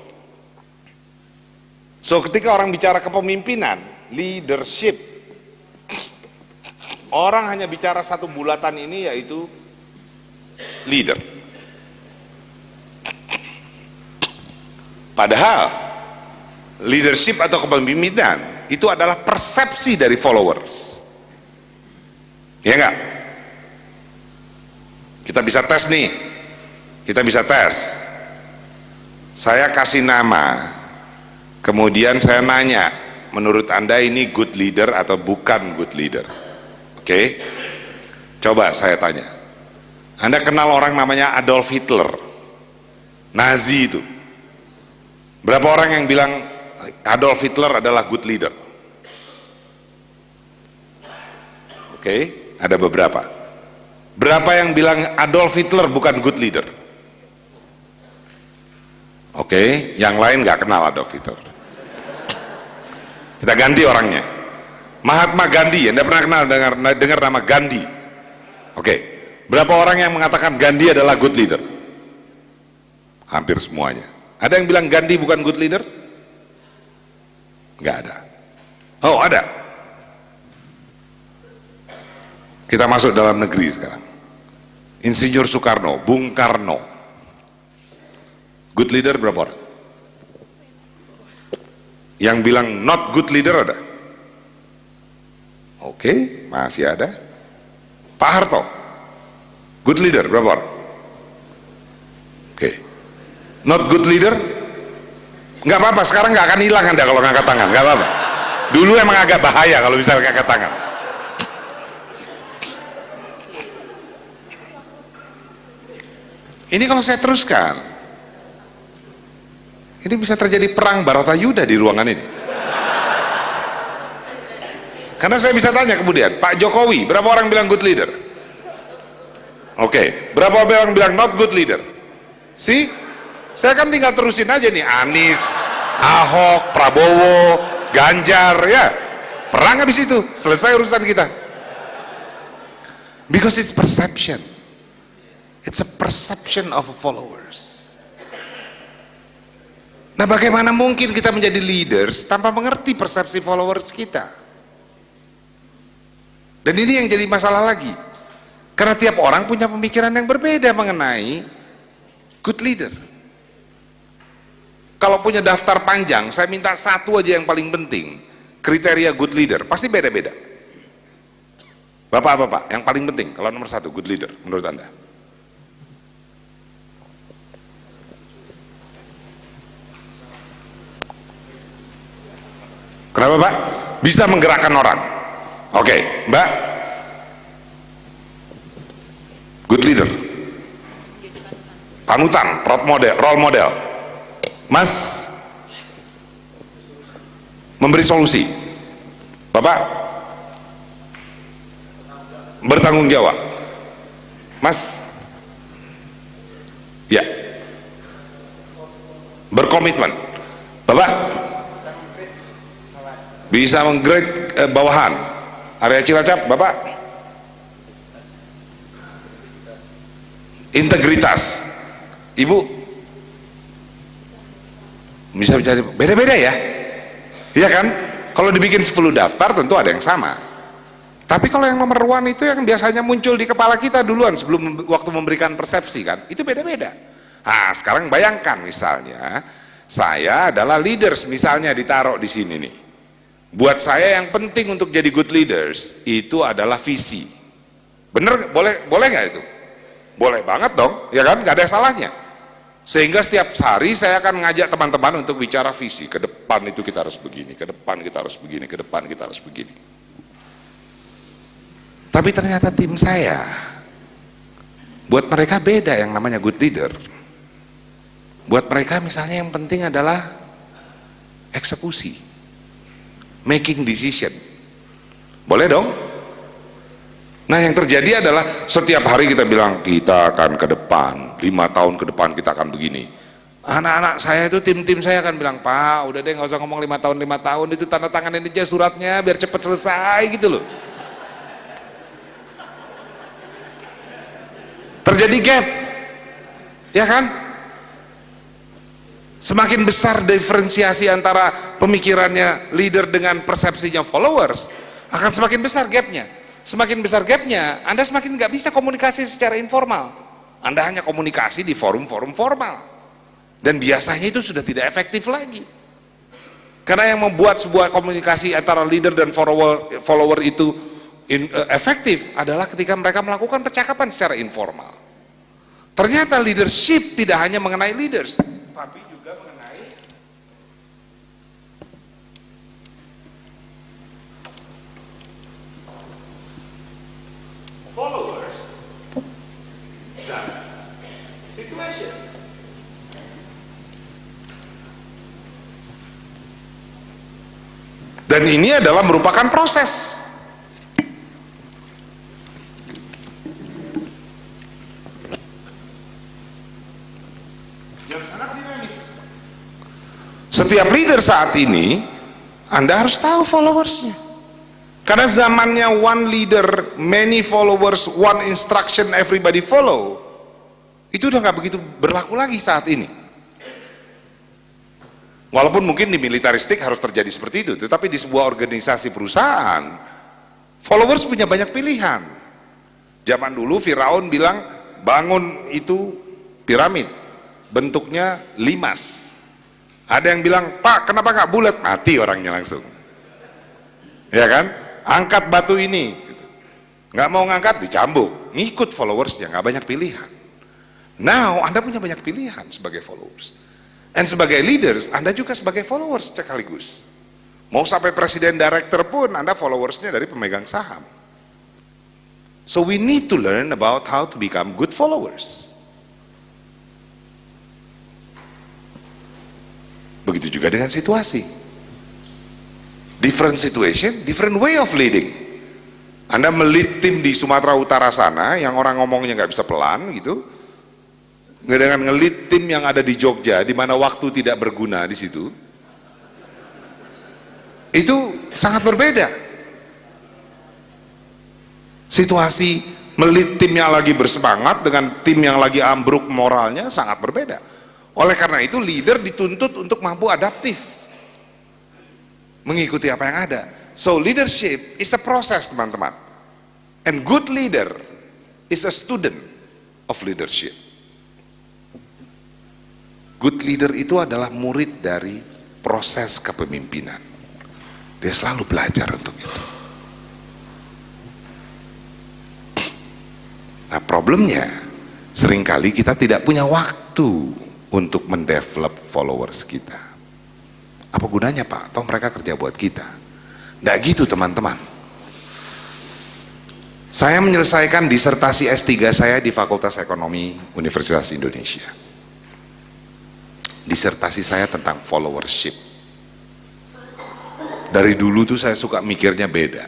So ketika orang bicara kepemimpinan, leadership, orang hanya bicara satu bulatan ini, yaitu leader. Padahal leadership atau kepemimpinan itu adalah persepsi dari followers. Ya enggak? Kita bisa tes nih. Kita bisa tes. Saya kasih nama, kemudian saya nanya, menurut Anda ini good leader atau bukan good leader? Oke? Coba saya tanya. Anda kenal orang namanya Adolf Hitler, Nazi itu? Berapa orang yang bilang Adolf Hitler adalah good leader? Oke, ada beberapa. Berapa yang bilang Adolf Hitler bukan good leader? Oke, yang lain nggak kenal Adolf Hitler. Kita ganti orangnya. Mahatma Gandhi, Anda pernah dengar nama Gandhi? Oke, berapa orang yang mengatakan Gandhi adalah good leader? Hampir semuanya. Ada yang bilang Gandhi bukan good leader? Nggak ada. Oh, ada. Kita masuk dalam negeri sekarang. Insinyur Soekarno, Bung Karno, good leader berapa orang? Yang bilang not good leader ada? Oke, masih ada. Pak Harto, good leader berapa orang? Oke, not good leader? Nggak apa-apa, sekarang nggak akan hilang Anda kalau ngangkat tangan, nggak apa-apa. Dulu emang agak bahaya kalau misalnya ngangkat tangan. Ini kalau saya teruskan, ini bisa terjadi perang Baratayuda di ruangan ini. Karena saya bisa tanya kemudian, Pak Jokowi, berapa orang bilang good leader? Oke, berapa orang bilang not good leader? See? Saya kan tinggal terusin aja nih, Anies, Ahok, Prabowo, Ganjar, ya. Perang habis itu, selesai urusan kita. Because it's perception. It's a perception of followers. Nah, bagaimana mungkin kita menjadi leaders tanpa mengerti persepsi followers kita? Dan ini yang jadi masalah lagi. Karena tiap orang punya pemikiran yang berbeda mengenai good leader. Kalau punya daftar panjang, saya minta satu aja yang paling penting, kriteria good leader, pasti beda-beda. Bapak-bapak, yang paling penting, kalau nomor satu good leader, menurut Anda? Kenapa Pak? Bisa menggerakkan orang. Oke, Mbak. Good leader. Panutan, role model. Mas, memberi solusi. Bapak, bertanggung jawab. Mas, ya, berkomitmen. Bapak, bisa menggrade bawahan. Area Cilacap, Bapak, integritas. Ibu, bisa jadi beda-beda ya, iya kan? Kalau dibikin 10 daftar tentu ada yang sama, tapi kalau yang nomor one itu yang biasanya muncul di kepala kita duluan sebelum waktu memberikan persepsi kan, itu beda-beda. Nah, sekarang bayangkan misalnya saya adalah leaders, misalnya ditaruh di sini nih. Buat saya yang penting untuk jadi good leaders itu adalah visi. Bener, boleh nggak itu? Boleh banget dong, ya kan? Nggak ada salahnya. Sehingga setiap hari saya akan ngajak teman-teman untuk bicara visi. Ke depan itu kita harus begini, ke depan kita harus begini, ke depan kita harus begini. Tapi ternyata tim saya, buat mereka beda yang namanya good leader. Buat mereka misalnya yang penting adalah eksekusi, making decision. Boleh dong? Nah yang terjadi adalah setiap hari kita bilang kita akan ke depan, 5 tahun ke depan kita akan begini. Anak-anak saya itu, tim-tim saya akan bilang, Pak udah deh nggak usah ngomong 5 tahun, itu tanda tanganin aja suratnya biar cepet selesai gitu loh. Terjadi gap, ya kan? Semakin besar diferensiasi antara pemikirannya leader dengan persepsinya followers, akan semakin besar gapnya. Semakin besar gapnya, Anda semakin nggak bisa komunikasi secara informal. Anda hanya komunikasi di forum-forum formal. Dan biasanya itu sudah tidak efektif lagi. Karena yang membuat sebuah komunikasi antara leader dan follower itu efektif adalah ketika mereka melakukan percakapan secara informal. Ternyata leadership tidak hanya mengenai leaders, tapi juga mengenai followers dan situation. Dan ini adalah merupakan proses. Yang sangat dinamis. Setiap leader saat ini, Anda harus tahu followersnya. Karena zamannya one leader, many followers, one instruction, everybody follow, itu udah nggak begitu berlaku lagi saat ini. Walaupun mungkin di militaristik harus terjadi seperti itu, tetapi di sebuah organisasi perusahaan, followers punya banyak pilihan. Zaman dulu Firaun bilang bangun itu piramid, bentuknya limas. Ada yang bilang, Pak kenapa nggak bulat? Mati orangnya langsung. Ya kan? Angkat batu ini, nggak mau ngangkat dicambuk, ngikut followersnya, nggak banyak pilihan. Now Anda punya banyak pilihan sebagai followers, dan sebagai leaders Anda juga sebagai followers sekaligus. Mau sampai presiden director pun Anda followersnya dari pemegang saham. So we need to learn about how to become good followers. Begitu juga dengan situasi. Different situation, different way of leading. Anda melit tim di Sumatera Utara sana yang orang ngomongnya nggak bisa pelan gitu, dengan ngelit tim yang ada di Jogja di mana waktu tidak berguna di situ, itu sangat berbeda. Situasi melit tim yang lagi bersemangat dengan tim yang lagi ambruk moralnya sangat berbeda. Oleh karena itu leader dituntut untuk mampu adaptif, mengikuti apa yang ada. So leadership is a process teman-teman, and good leader is a student of leadership. Good leader itu adalah murid dari proses kepemimpinan. Dia selalu belajar untuk itu. Nah problemnya, seringkali kita tidak punya waktu untuk mendevelop followers kita. Apa gunanya Pak? Toh mereka kerja buat kita. Nggak gitu teman-teman. Saya menyelesaikan disertasi S3 saya di Fakultas Ekonomi Universitas Indonesia. Disertasi saya tentang followership. Dari dulu tuh saya suka mikirnya beda.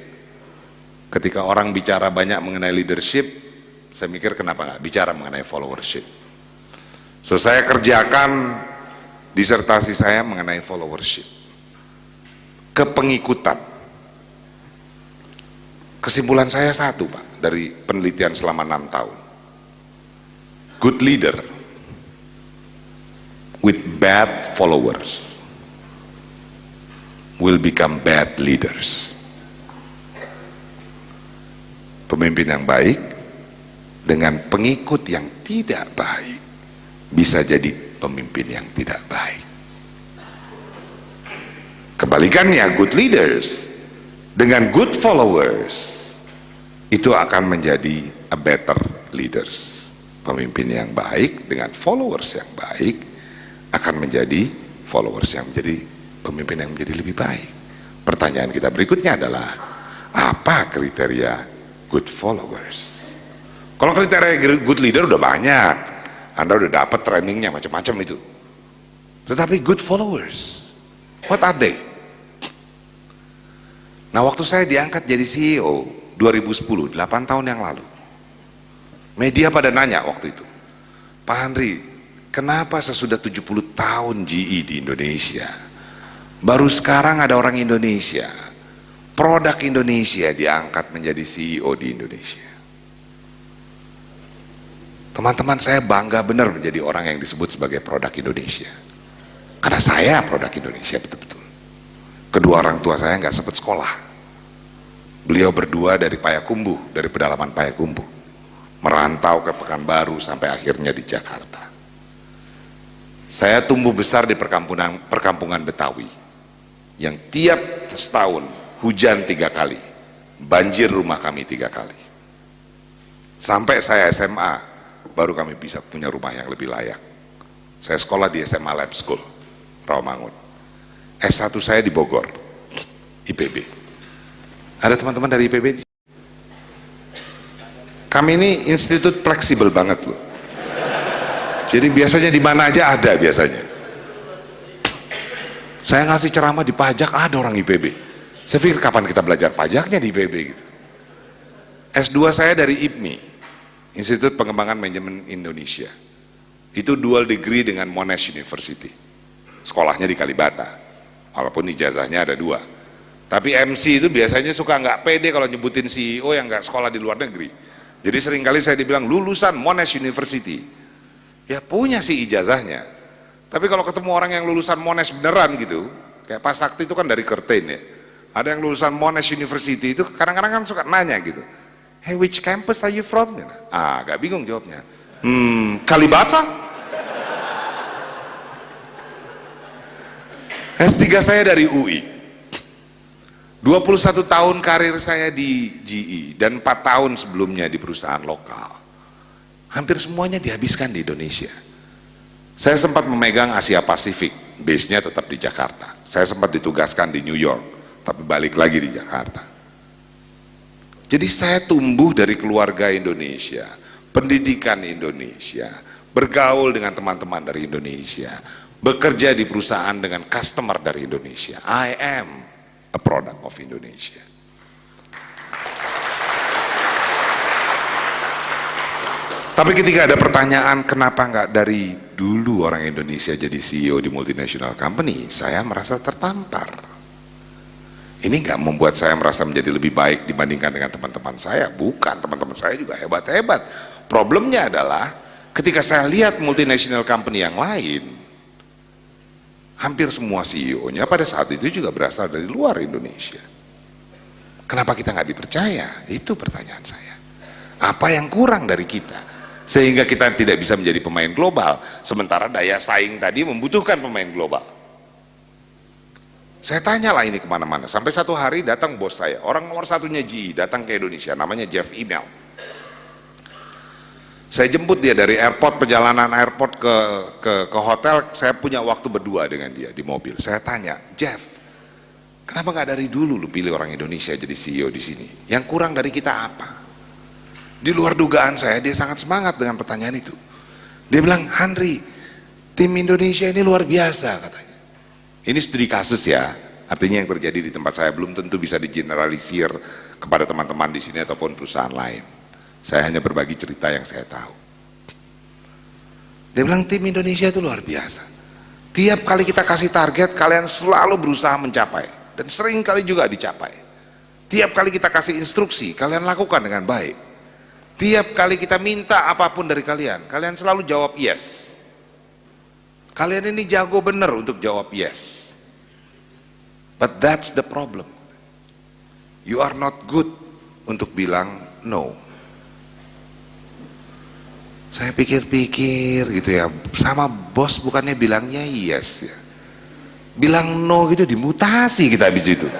Ketika orang bicara banyak mengenai leadership, saya mikir kenapa nggak bicara mengenai followership. So saya kerjakan disertasi saya mengenai followership, kepengikutan. Kesimpulan saya satu Pak, dari penelitian selama 6 tahun. Good leader with bad followers will become bad leaders. Pemimpin yang baik dengan pengikut yang tidak baik bisa jadi pemimpin yang tidak baik. Kebalikannya, good leaders dengan good followers itu akan menjadi a better leaders. Pemimpin yang baik dengan followers yang baik akan menjadi followers yang menjadi pemimpin yang menjadi lebih baik. Pertanyaan kita berikutnya adalah, apa kriteria good followers? Kalau kriteria good leader udah banyak, Anda udah dapat trainingnya macam-macam itu. Tetapi good followers, what are they? Nah waktu saya diangkat jadi CEO 2010, 8 tahun yang lalu. Media pada nanya waktu itu, Pak Henry, kenapa sesudah 70 tahun GE di Indonesia, baru sekarang ada orang Indonesia, produk Indonesia diangkat menjadi CEO di Indonesia. Teman-teman, saya bangga benar menjadi orang yang disebut sebagai produk Indonesia. Karena saya produk Indonesia betul-betul. Kedua orang tua saya nggak sempat sekolah. Beliau berdua dari Payakumbuh, dari pedalaman Payakumbuh, merantau ke Pekanbaru sampai akhirnya di Jakarta. Saya tumbuh besar di perkampungan Betawi, yang tiap setahun hujan 3 kali, banjir rumah kami 3 kali. Sampai saya SMA, baru kami bisa punya rumah yang lebih layak. Saya sekolah di SMA Lab School, Rawamangun. S1 saya di Bogor, IPB. Ada teman-teman dari IPB? Kami ini institut fleksibel banget loh. Jadi biasanya di mana aja ada biasanya. Saya ngasih ceramah di pajak, ada orang IPB. Saya pikir kapan kita belajar pajaknya di IPB gitu. S2 saya dari IPMI, Institut Pengembangan Manajemen Indonesia. Itu dual degree dengan Monash University. Sekolahnya di Kalibata, walaupun ijazahnya ada 2. Tapi MC itu biasanya suka nggak pede kalau nyebutin CEO yang nggak sekolah di luar negeri. Jadi seringkali saya dibilang lulusan Monash University. Ya punya sih ijazahnya. Tapi kalau ketemu orang yang lulusan Monash beneran gitu, kayak Pak Sakti itu kan dari Kerten ya. Ada yang lulusan Monash University itu kadang-kadang kan suka nanya gitu. Hey, which campus are you from? Agak bingung jawabnya. Kalibata? S3 saya dari UI. 21 tahun karir saya di GE dan 4 tahun sebelumnya di perusahaan lokal. Hampir semuanya dihabiskan di Indonesia. Saya sempat memegang Asia Pasifik, base-nya tetap di Jakarta. Saya sempat ditugaskan di New York, tapi balik lagi di Jakarta. Jadi saya tumbuh dari keluarga Indonesia, pendidikan Indonesia, bergaul dengan teman-teman dari Indonesia, bekerja di perusahaan dengan customer dari Indonesia. I am a product of Indonesia. Tapi ketika ada pertanyaan kenapa nggak dari dulu orang Indonesia jadi CEO di multinational company, saya merasa tertampar. Ini nggak membuat saya merasa menjadi lebih baik dibandingkan dengan teman-teman saya. Bukan, teman-teman saya juga hebat-hebat. Problemnya adalah ketika saya lihat multinational company yang lain, hampir semua CEO-nya pada saat itu juga berasal dari luar Indonesia. Kenapa kita nggak dipercaya? Itu pertanyaan saya. Apa yang kurang dari kita? Sehingga kita tidak bisa menjadi pemain global, sementara daya saing tadi membutuhkan pemain global. Saya tanyalah ini kemana-mana, sampai satu hari datang bos saya, orang nomor satunya GE, datang ke Indonesia, namanya Jeff Immelt. Saya jemput dia dari airport, perjalanan airport ke hotel, saya punya waktu berdua dengan dia di mobil. Saya tanya, Jeff, kenapa nggak dari dulu lu pilih orang Indonesia jadi CEO di sini? Yang kurang dari kita apa? Di luar dugaan saya, dia sangat semangat dengan pertanyaan itu. Dia bilang, Henry, tim Indonesia ini luar biasa katanya. Ini studi kasus ya, artinya yang terjadi di tempat saya belum tentu bisa digeneralisir kepada teman-teman di sini ataupun perusahaan lain. Saya hanya berbagi cerita yang saya tahu. Dia bilang tim Indonesia itu luar biasa. Tiap kali kita kasih target, kalian selalu berusaha mencapai dan sering kali juga dicapai. Tiap kali kita kasih instruksi, kalian lakukan dengan baik. Tiap kali kita minta apapun dari kalian, kalian selalu jawab yes. Kalian ini jago bener untuk jawab yes. But that's the problem. You are not good untuk bilang no. Saya pikir-pikir gitu ya, sama bos bukannya bilangnya yes ya. Bilang no gitu dimutasi kita habis itu.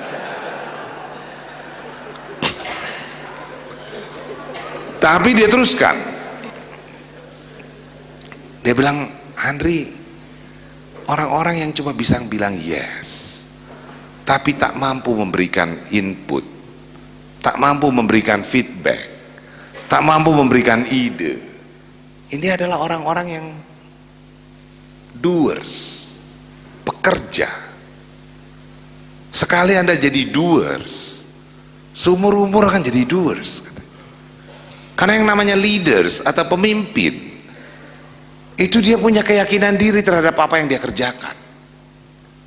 Tapi dia teruskan. Dia bilang, Henry, orang-orang yang cuma bisa bilang yes, tapi tak mampu memberikan input, tak mampu memberikan feedback, tak mampu memberikan ide, ini adalah orang-orang yang doers, pekerja. Sekali Anda jadi doers, seumur-umur akan jadi doers. Karena yang namanya leaders atau pemimpin itu dia punya keyakinan diri terhadap apa yang dia kerjakan,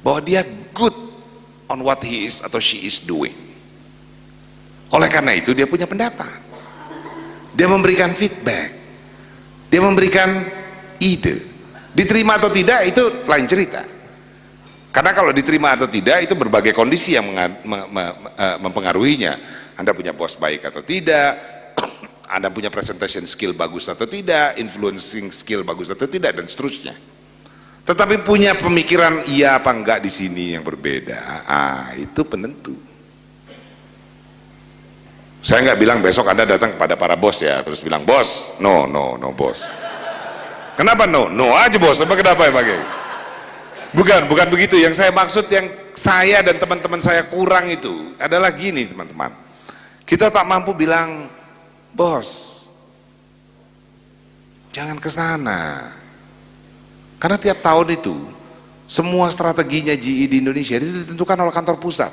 bahwa dia good on what he is atau she is doing. Oleh karena itu dia punya pendapat, dia memberikan feedback, dia memberikan ide. Diterima atau tidak itu lain cerita, karena kalau diterima atau tidak itu berbagai kondisi yang mempengaruhinya. Anda punya bos baik atau tidak, Anda punya presentation skill bagus atau tidak, influencing skill bagus atau tidak, dan seterusnya. Tetapi punya pemikiran iya apa enggak di sini yang berbeda, itu penentu. Saya nggak bilang besok Anda datang kepada para bos ya, terus bilang bos, no bos. Kenapa no aja bos, apa kenapa ya pakai? Bukan begitu. Yang saya maksud, yang saya dan teman-teman saya kurang itu adalah gini teman-teman. Kita tak mampu bilang, bos, jangan ke sana. Karena tiap tahun itu semua strateginya GE di Indonesia itu ditentukan oleh kantor pusat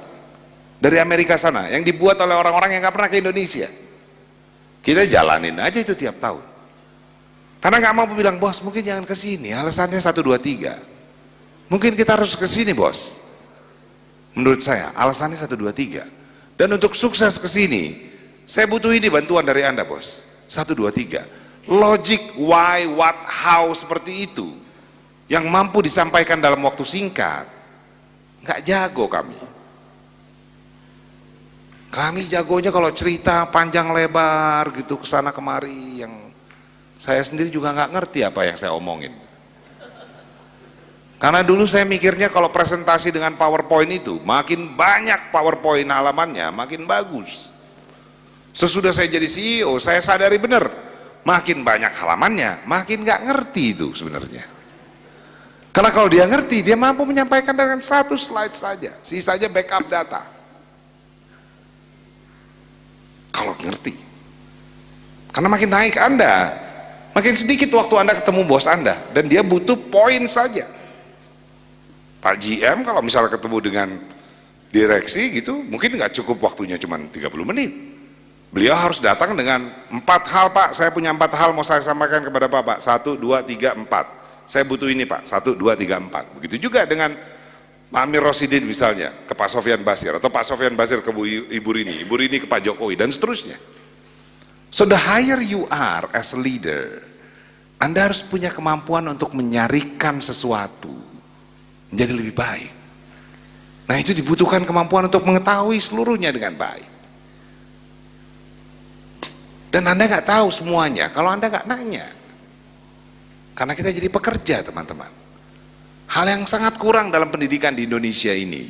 dari Amerika sana, yang dibuat oleh orang-orang yang nggak pernah ke Indonesia. Kita jalanin aja itu tiap tahun. Karena nggak mampu bilang, bos mungkin jangan ke sini, alasannya 1, 2, 3. Mungkin kita harus ke sini bos. Menurut saya alasannya 1, 2, 3. Dan untuk sukses ke sini, saya butuh ini bantuan dari Anda bos. 1, 2, 3. Logic why, what, how seperti itu yang mampu disampaikan dalam waktu singkat. Nggak jago kami. Kami jagonya kalau cerita panjang lebar gitu kesana kemari, yang saya sendiri juga nggak ngerti apa yang saya omongin. Karena dulu saya mikirnya kalau presentasi dengan PowerPoint itu, makin banyak PowerPoint halamannya, makin bagus. Sesudah saya jadi CEO, saya sadari benar, makin banyak halamannya, makin nggak ngerti itu sebenarnya. Karena kalau dia ngerti, dia mampu menyampaikan dengan 1 slide saja, sisanya backup data. Kalau ngerti. Karena makin naik Anda, makin sedikit waktu Anda ketemu bos Anda, dan dia butuh poin saja. Pak GM kalau misalnya ketemu dengan direksi gitu, mungkin nggak cukup waktunya cuma 30 menit. Beliau harus datang dengan 4 hal, Pak, saya punya 4 hal mau saya sampaikan kepada Bapak. 1, 2, 3, 4. Saya butuh ini Pak, 1, 2, 3, 4. Begitu juga dengan Pak Amir Rosidin misalnya ke Pak Sofyan Basir, atau Pak Sofyan Basir ke Ibu Rini ke Pak Jokowi, dan seterusnya. So the higher you are as a leader, Anda harus punya kemampuan untuk menyarikan sesuatu menjadi lebih baik. Nah itu dibutuhkan kemampuan untuk mengetahui seluruhnya dengan baik. Dan Anda nggak tahu semuanya kalau Anda nggak nanya. Karena kita jadi pekerja teman-teman. Hal yang sangat kurang dalam pendidikan di Indonesia ini,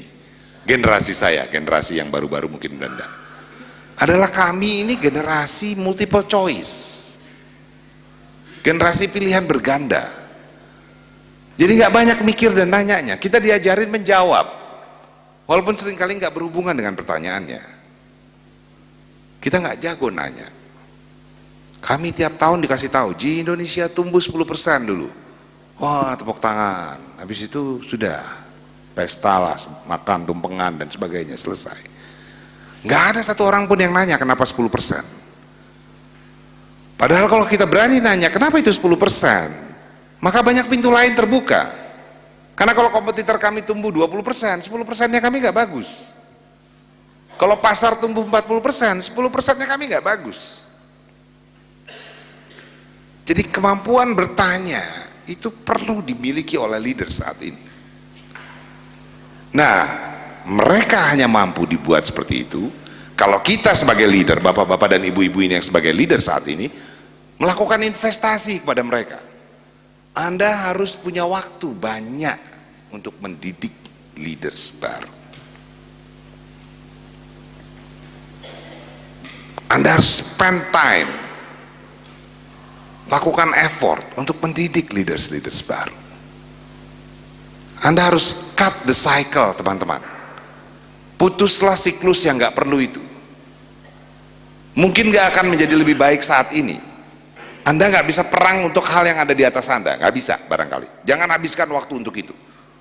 generasi saya, generasi yang baru-baru mungkin Anda, adalah kami ini generasi multiple choice, generasi pilihan berganda. Jadi nggak banyak mikir dan nanyanya, kita diajarin menjawab, walaupun seringkali nggak berhubungan dengan pertanyaannya. Kita nggak jago nanya. Kami tiap tahun dikasih tahu, di Indonesia tumbuh 10% dulu. Wah, tepuk tangan. Habis itu sudah pesta lah, makan, tumpengan dan sebagainya, selesai. Nggak ada satu orang pun yang nanya kenapa 10%. Padahal kalau kita berani nanya kenapa itu 10%, maka banyak pintu lain terbuka. Karena kalau kompetitor kami tumbuh 20%, 10%-nya kami nggak bagus. Kalau pasar tumbuh 40%, 10%-nya kami nggak bagus. Jadi kemampuan bertanya itu perlu dimiliki oleh leader saat ini. Nah, mereka hanya mampu dibuat seperti itu kalau kita sebagai leader, bapak-bapak dan ibu-ibu ini yang sebagai leader saat ini, melakukan investasi kepada mereka. Anda harus punya waktu banyak untuk mendidik leaders baru. Anda harus spend time, lakukan effort untuk mendidik leaders baru. Anda harus cut the cycle teman-teman. Putuslah siklus yang nggak perlu itu. Mungkin nggak akan menjadi lebih baik saat ini. Anda nggak bisa perang untuk hal yang ada di atas Anda, nggak bisa barangkali. Jangan habiskan waktu untuk itu.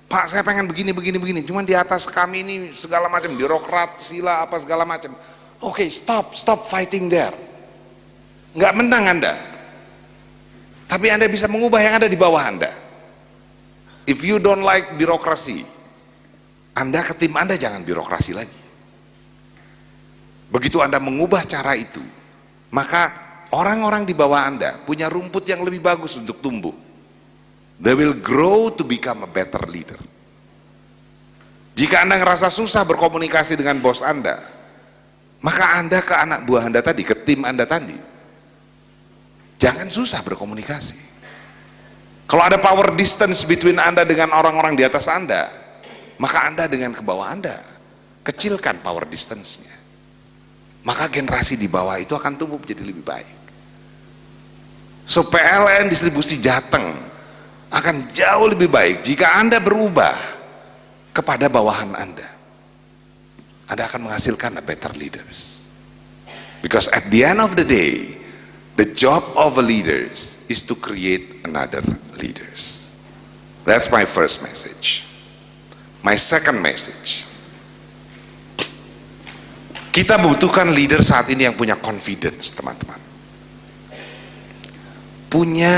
Pak, saya pengen begini. Cuman di atas kami ini segala macam birokrat, sila apa segala macam. Oke, stop fighting there. Nggak menang Anda. Tapi Anda bisa mengubah yang ada di bawah Anda. If you don't like birokrasi, Anda ke tim Anda jangan birokrasi lagi. Begitu Anda mengubah cara itu, maka orang-orang di bawah Anda punya rumput yang lebih bagus untuk tumbuh. They will grow to become a better leader. Jika Anda ngerasa susah berkomunikasi dengan bos Anda, maka Anda ke anak buah Anda tadi, ke tim Anda tadi, jangan susah berkomunikasi. Kalau ada power distance between Anda dengan orang-orang di atas Anda, maka Anda dengan ke bawah Anda, kecilkan power distance-nya. Maka generasi di bawah itu akan tumbuh menjadi lebih baik. So PLN distribusi Jateng akan jauh lebih baik jika Anda berubah kepada bawahan Anda. Anda akan menghasilkan a better leaders. Because at the end of the day, the job of a leaders is to create another leaders. That's my first message. My second message, kita membutuhkan leader saat ini yang punya confidence, teman-teman. Punya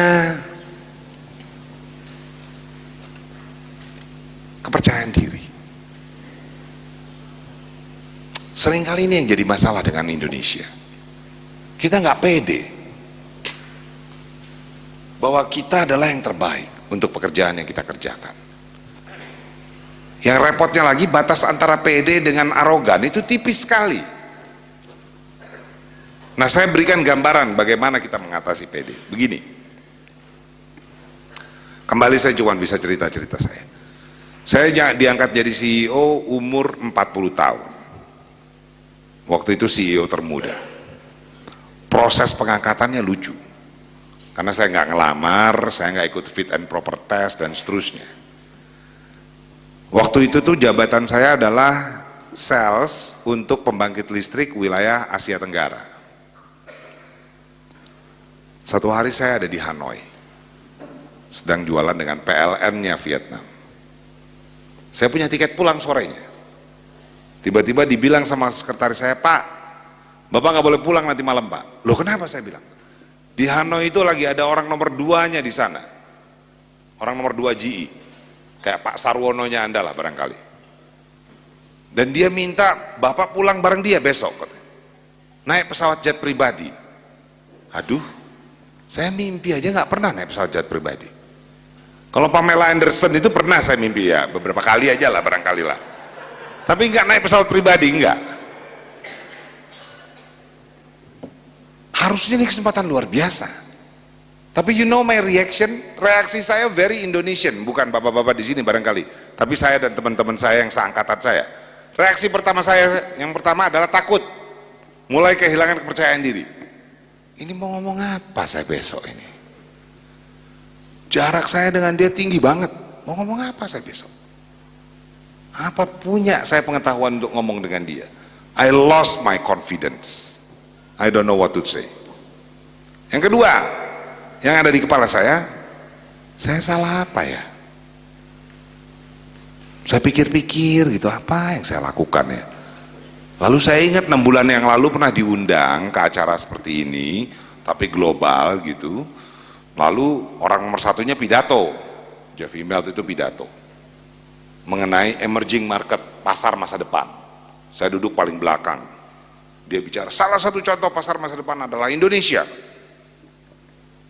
kepercayaan diri. Seringkali ini yang jadi masalah dengan Indonesia. Kita nggak pede bahwa kita adalah yang terbaik untuk pekerjaan yang kita kerjakan. Yang repotnya lagi, batas antara pede dengan arogan itu tipis sekali. Nah, saya berikan gambaran bagaimana kita mengatasi pede. Begini, kembali saya cuma bisa cerita-cerita saya. Saya diangkat jadi CEO umur 40 tahun. Waktu itu CEO termuda. Proses pengangkatannya lucu, karena saya nggak ngelamar, saya nggak ikut fit and proper test dan seterusnya. Waktu itu tuh jabatan saya adalah sales untuk pembangkit listrik wilayah Asia Tenggara. Satu hari saya ada di Hanoi, sedang jualan dengan PLN-nya Vietnam. Saya punya tiket pulang sorenya. Tiba-tiba dibilang sama sekretaris saya, Pak, Bapak nggak boleh pulang nanti malam, Pak. Loh, kenapa? Saya bilang, di Hanoi itu lagi ada orang nomor 2-nya di sana, orang nomor 2 GE, kayak Pak Sarwononya Anda lah barangkali. Dan dia minta Bapak pulang bareng dia besok, katanya. Naik pesawat jet pribadi. Aduh, saya mimpi aja nggak pernah naik pesawat jet pribadi. Kalau Pamela Anderson itu pernah saya mimpi, ya beberapa kali aja lah barangkali lah. Tapi nggak naik pesawat pribadi, nggak. Harusnya ini kesempatan luar biasa. Tapi you know my reaction, reaksi saya very Indonesian, bukan bapak-bapak di sini barangkali, tapi saya dan teman-teman saya yang seangkatan saya. Reaksi pertama saya, yang pertama adalah takut, mulai kehilangan kepercayaan diri. Ini mau ngomong apa saya besok ini? Jarak saya dengan dia tinggi banget, mau ngomong apa saya besok? Apa punya saya pengetahuan untuk ngomong dengan dia? I lost my confidence. I don't know what to say. Yang kedua, yang ada di kepala saya salah apa ya? Saya pikir-pikir gitu, apa yang saya lakukan ya? Lalu saya ingat 6 bulan yang lalu pernah diundang ke acara seperti ini, tapi global gitu. Lalu orang nomor satunya pidato, Jeff Immelt itu pidato mengenai emerging market, pasar masa depan. Saya duduk paling belakang. Dia bicara, salah satu contoh pasar masa depan adalah Indonesia.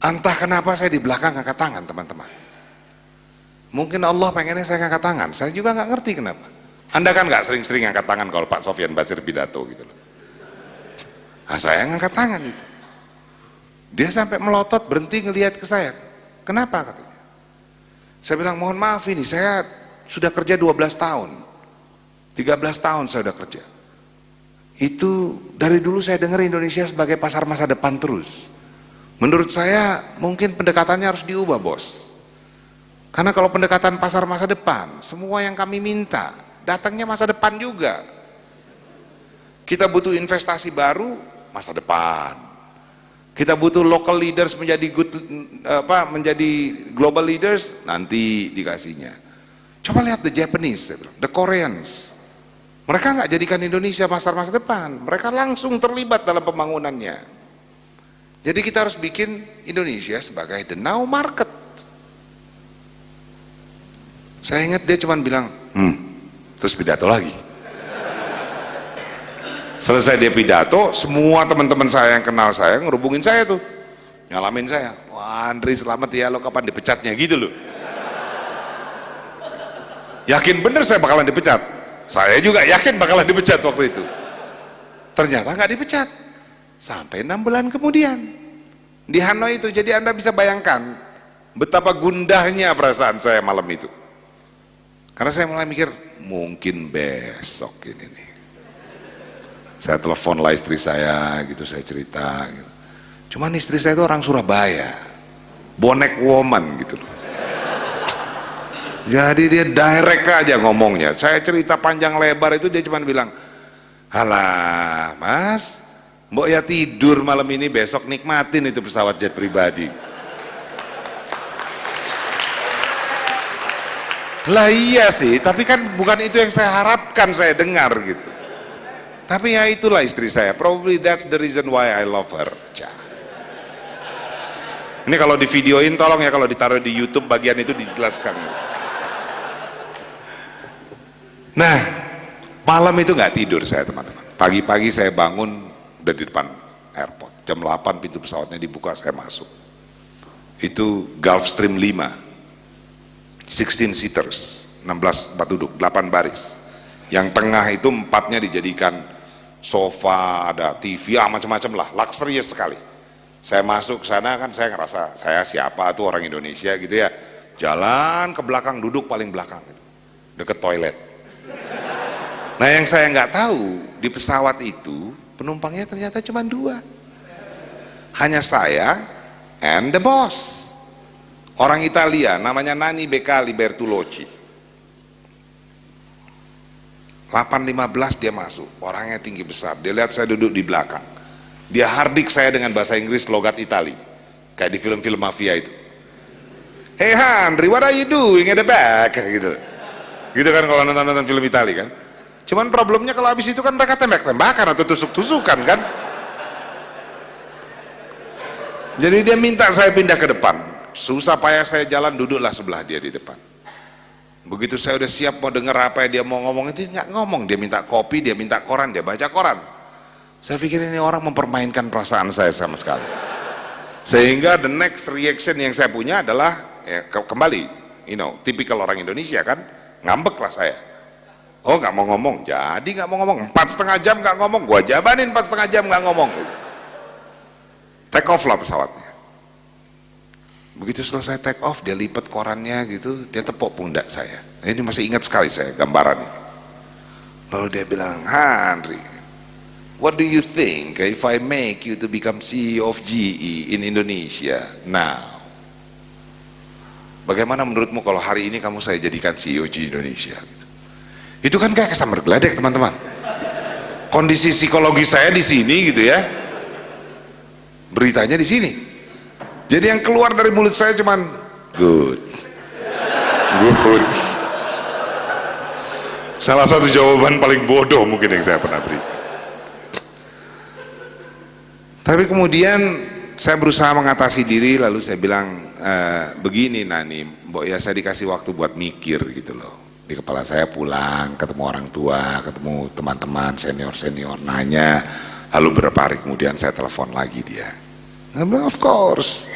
Entah kenapa saya di belakang angkat tangan, teman-teman. Mungkin Allah pengennya saya angkat tangan, saya juga nggak ngerti kenapa. Anda kan nggak sering-sering angkat tangan kalau Pak Sofyan Basir pidato gitu loh. Nah, saya ngangkat tangan itu. Dia sampai melotot, berhenti ngelihat ke saya. Kenapa katanya? Saya bilang, mohon maaf ini, saya sudah kerja 12 tahun. 13 tahun saya sudah kerja. Itu dari dulu saya dengar Indonesia sebagai pasar masa depan terus. Menurut saya mungkin pendekatannya harus diubah, bos. Karena kalau pendekatan pasar masa depan, semua yang kami minta datangnya masa depan juga. Kita butuh investasi baru, masa depan. Kita butuh local leaders menjadi menjadi global leaders, nanti dikasihnya. Coba lihat the Japanese, the Koreans. Mereka nggak jadikan Indonesia pasar masa depan, mereka langsung terlibat dalam pembangunannya. Jadi kita harus bikin Indonesia sebagai the now market. Saya ingat dia cuma bilang, terus pidato lagi. Selesai dia pidato, semua teman-teman saya yang kenal saya ngerubungin saya tuh, nyalamin saya. Wah Andri selamat ya, lo kapan dipecatnya gitu loh. Yakin bener saya bakalan dipecat. Saya juga yakin bakalan dipecat waktu itu. Ternyata nggak dipecat. Sampai 6 bulan kemudian di Hanoi itu. Jadi Anda bisa bayangkan betapa gundahnya perasaan saya malam itu. Karena saya mulai mikir, mungkin besok ini nih. Saya telepon lah istri saya gitu, saya cerita gitu. Cuman istri saya itu orang Surabaya, bonek woman gitu loh. Jadi dia direct aja ngomongnya. Saya cerita panjang lebar itu dia cuma bilang, halah mas, mbok ya tidur malam ini, besok nikmatin itu pesawat jet pribadi. Lah iya sih, tapi kan bukan itu yang saya harapkan saya dengar gitu. Tapi ya itulah istri saya, probably that's the reason why I love her. Ini kalau di videoin tolong ya, kalau ditaruh di YouTube bagian itu dijelaskan. Nah, malam itu nggak tidur saya teman-teman. Pagi-pagi saya bangun udah di depan airport. Jam 8 pintu pesawatnya dibuka, saya masuk. Itu Gulfstream 5. 16 seaters, 16 tempat duduk, 8 baris. Yang tengah itu 4-nya dijadikan sofa, ada TV, macam-macam lah, luxurious sekali. Saya masuk ke sana kan saya ngerasa saya siapa tuh orang Indonesia gitu ya. Jalan ke belakang, duduk paling belakang gitu, deket toilet. Nah yang saya nggak tahu di pesawat itu penumpangnya ternyata cuma 2. Hanya saya and the boss. Orang Italia namanya Nanni Becali Bertolocci. 8.15 dia masuk, orangnya tinggi besar. Dia lihat saya duduk di belakang. Dia hardik saya dengan bahasa Inggris logat Itali, kayak di film-film mafia itu. Hey Henry, what are you doing at the back? Gitu kan kalau nonton film Itali kan. Cuman problemnya kalau habis itu kan mereka tembak-tembakan atau tusuk-tusukan kan. Jadi dia minta saya pindah ke depan. Susah payah saya jalan, duduklah sebelah dia di depan. Begitu saya udah siap mau dengar apa yang dia mau ngomong, itu nggak ngomong. Dia minta kopi, dia minta koran, dia baca koran. Saya pikir ini orang mempermainkan perasaan saya sama sekali. Sehingga the next reaction yang saya punya adalah ya, kembali, tipikal orang Indonesia kan, ngambek lah saya. Oh nggak mau ngomong, jadi nggak mau ngomong. 4,5 jam nggak ngomong, gua jabanin 4,5 jam nggak ngomong. Take off lah pesawatnya. Begitu selesai take off, dia lipat korannya gitu, dia tepuk pundak saya. Ini masih ingat sekali saya gambaran ini. Lalu dia bilang, Henry, what do you think if I make you to become CEO of GE in Indonesia now? Bagaimana menurutmu kalau hari ini kamu saya jadikan CEO GE Indonesia? Gitu. Itu kan kayak kesambar geledek teman-teman. Kondisi psikologi saya di sini gitu ya, beritanya di sini. Jadi yang keluar dari mulut saya cuman good. Salah satu jawaban paling bodoh mungkin yang saya pernah beri. Tapi kemudian saya berusaha mengatasi diri, lalu saya bilang begini Nani, mbok ya saya dikasih waktu buat mikir gitu loh. Di kepala saya pulang, ketemu orang tua, ketemu teman-teman senior-senior, nanya. Lalu beberapa hari kemudian saya telepon lagi dia. Saya bilang, of course,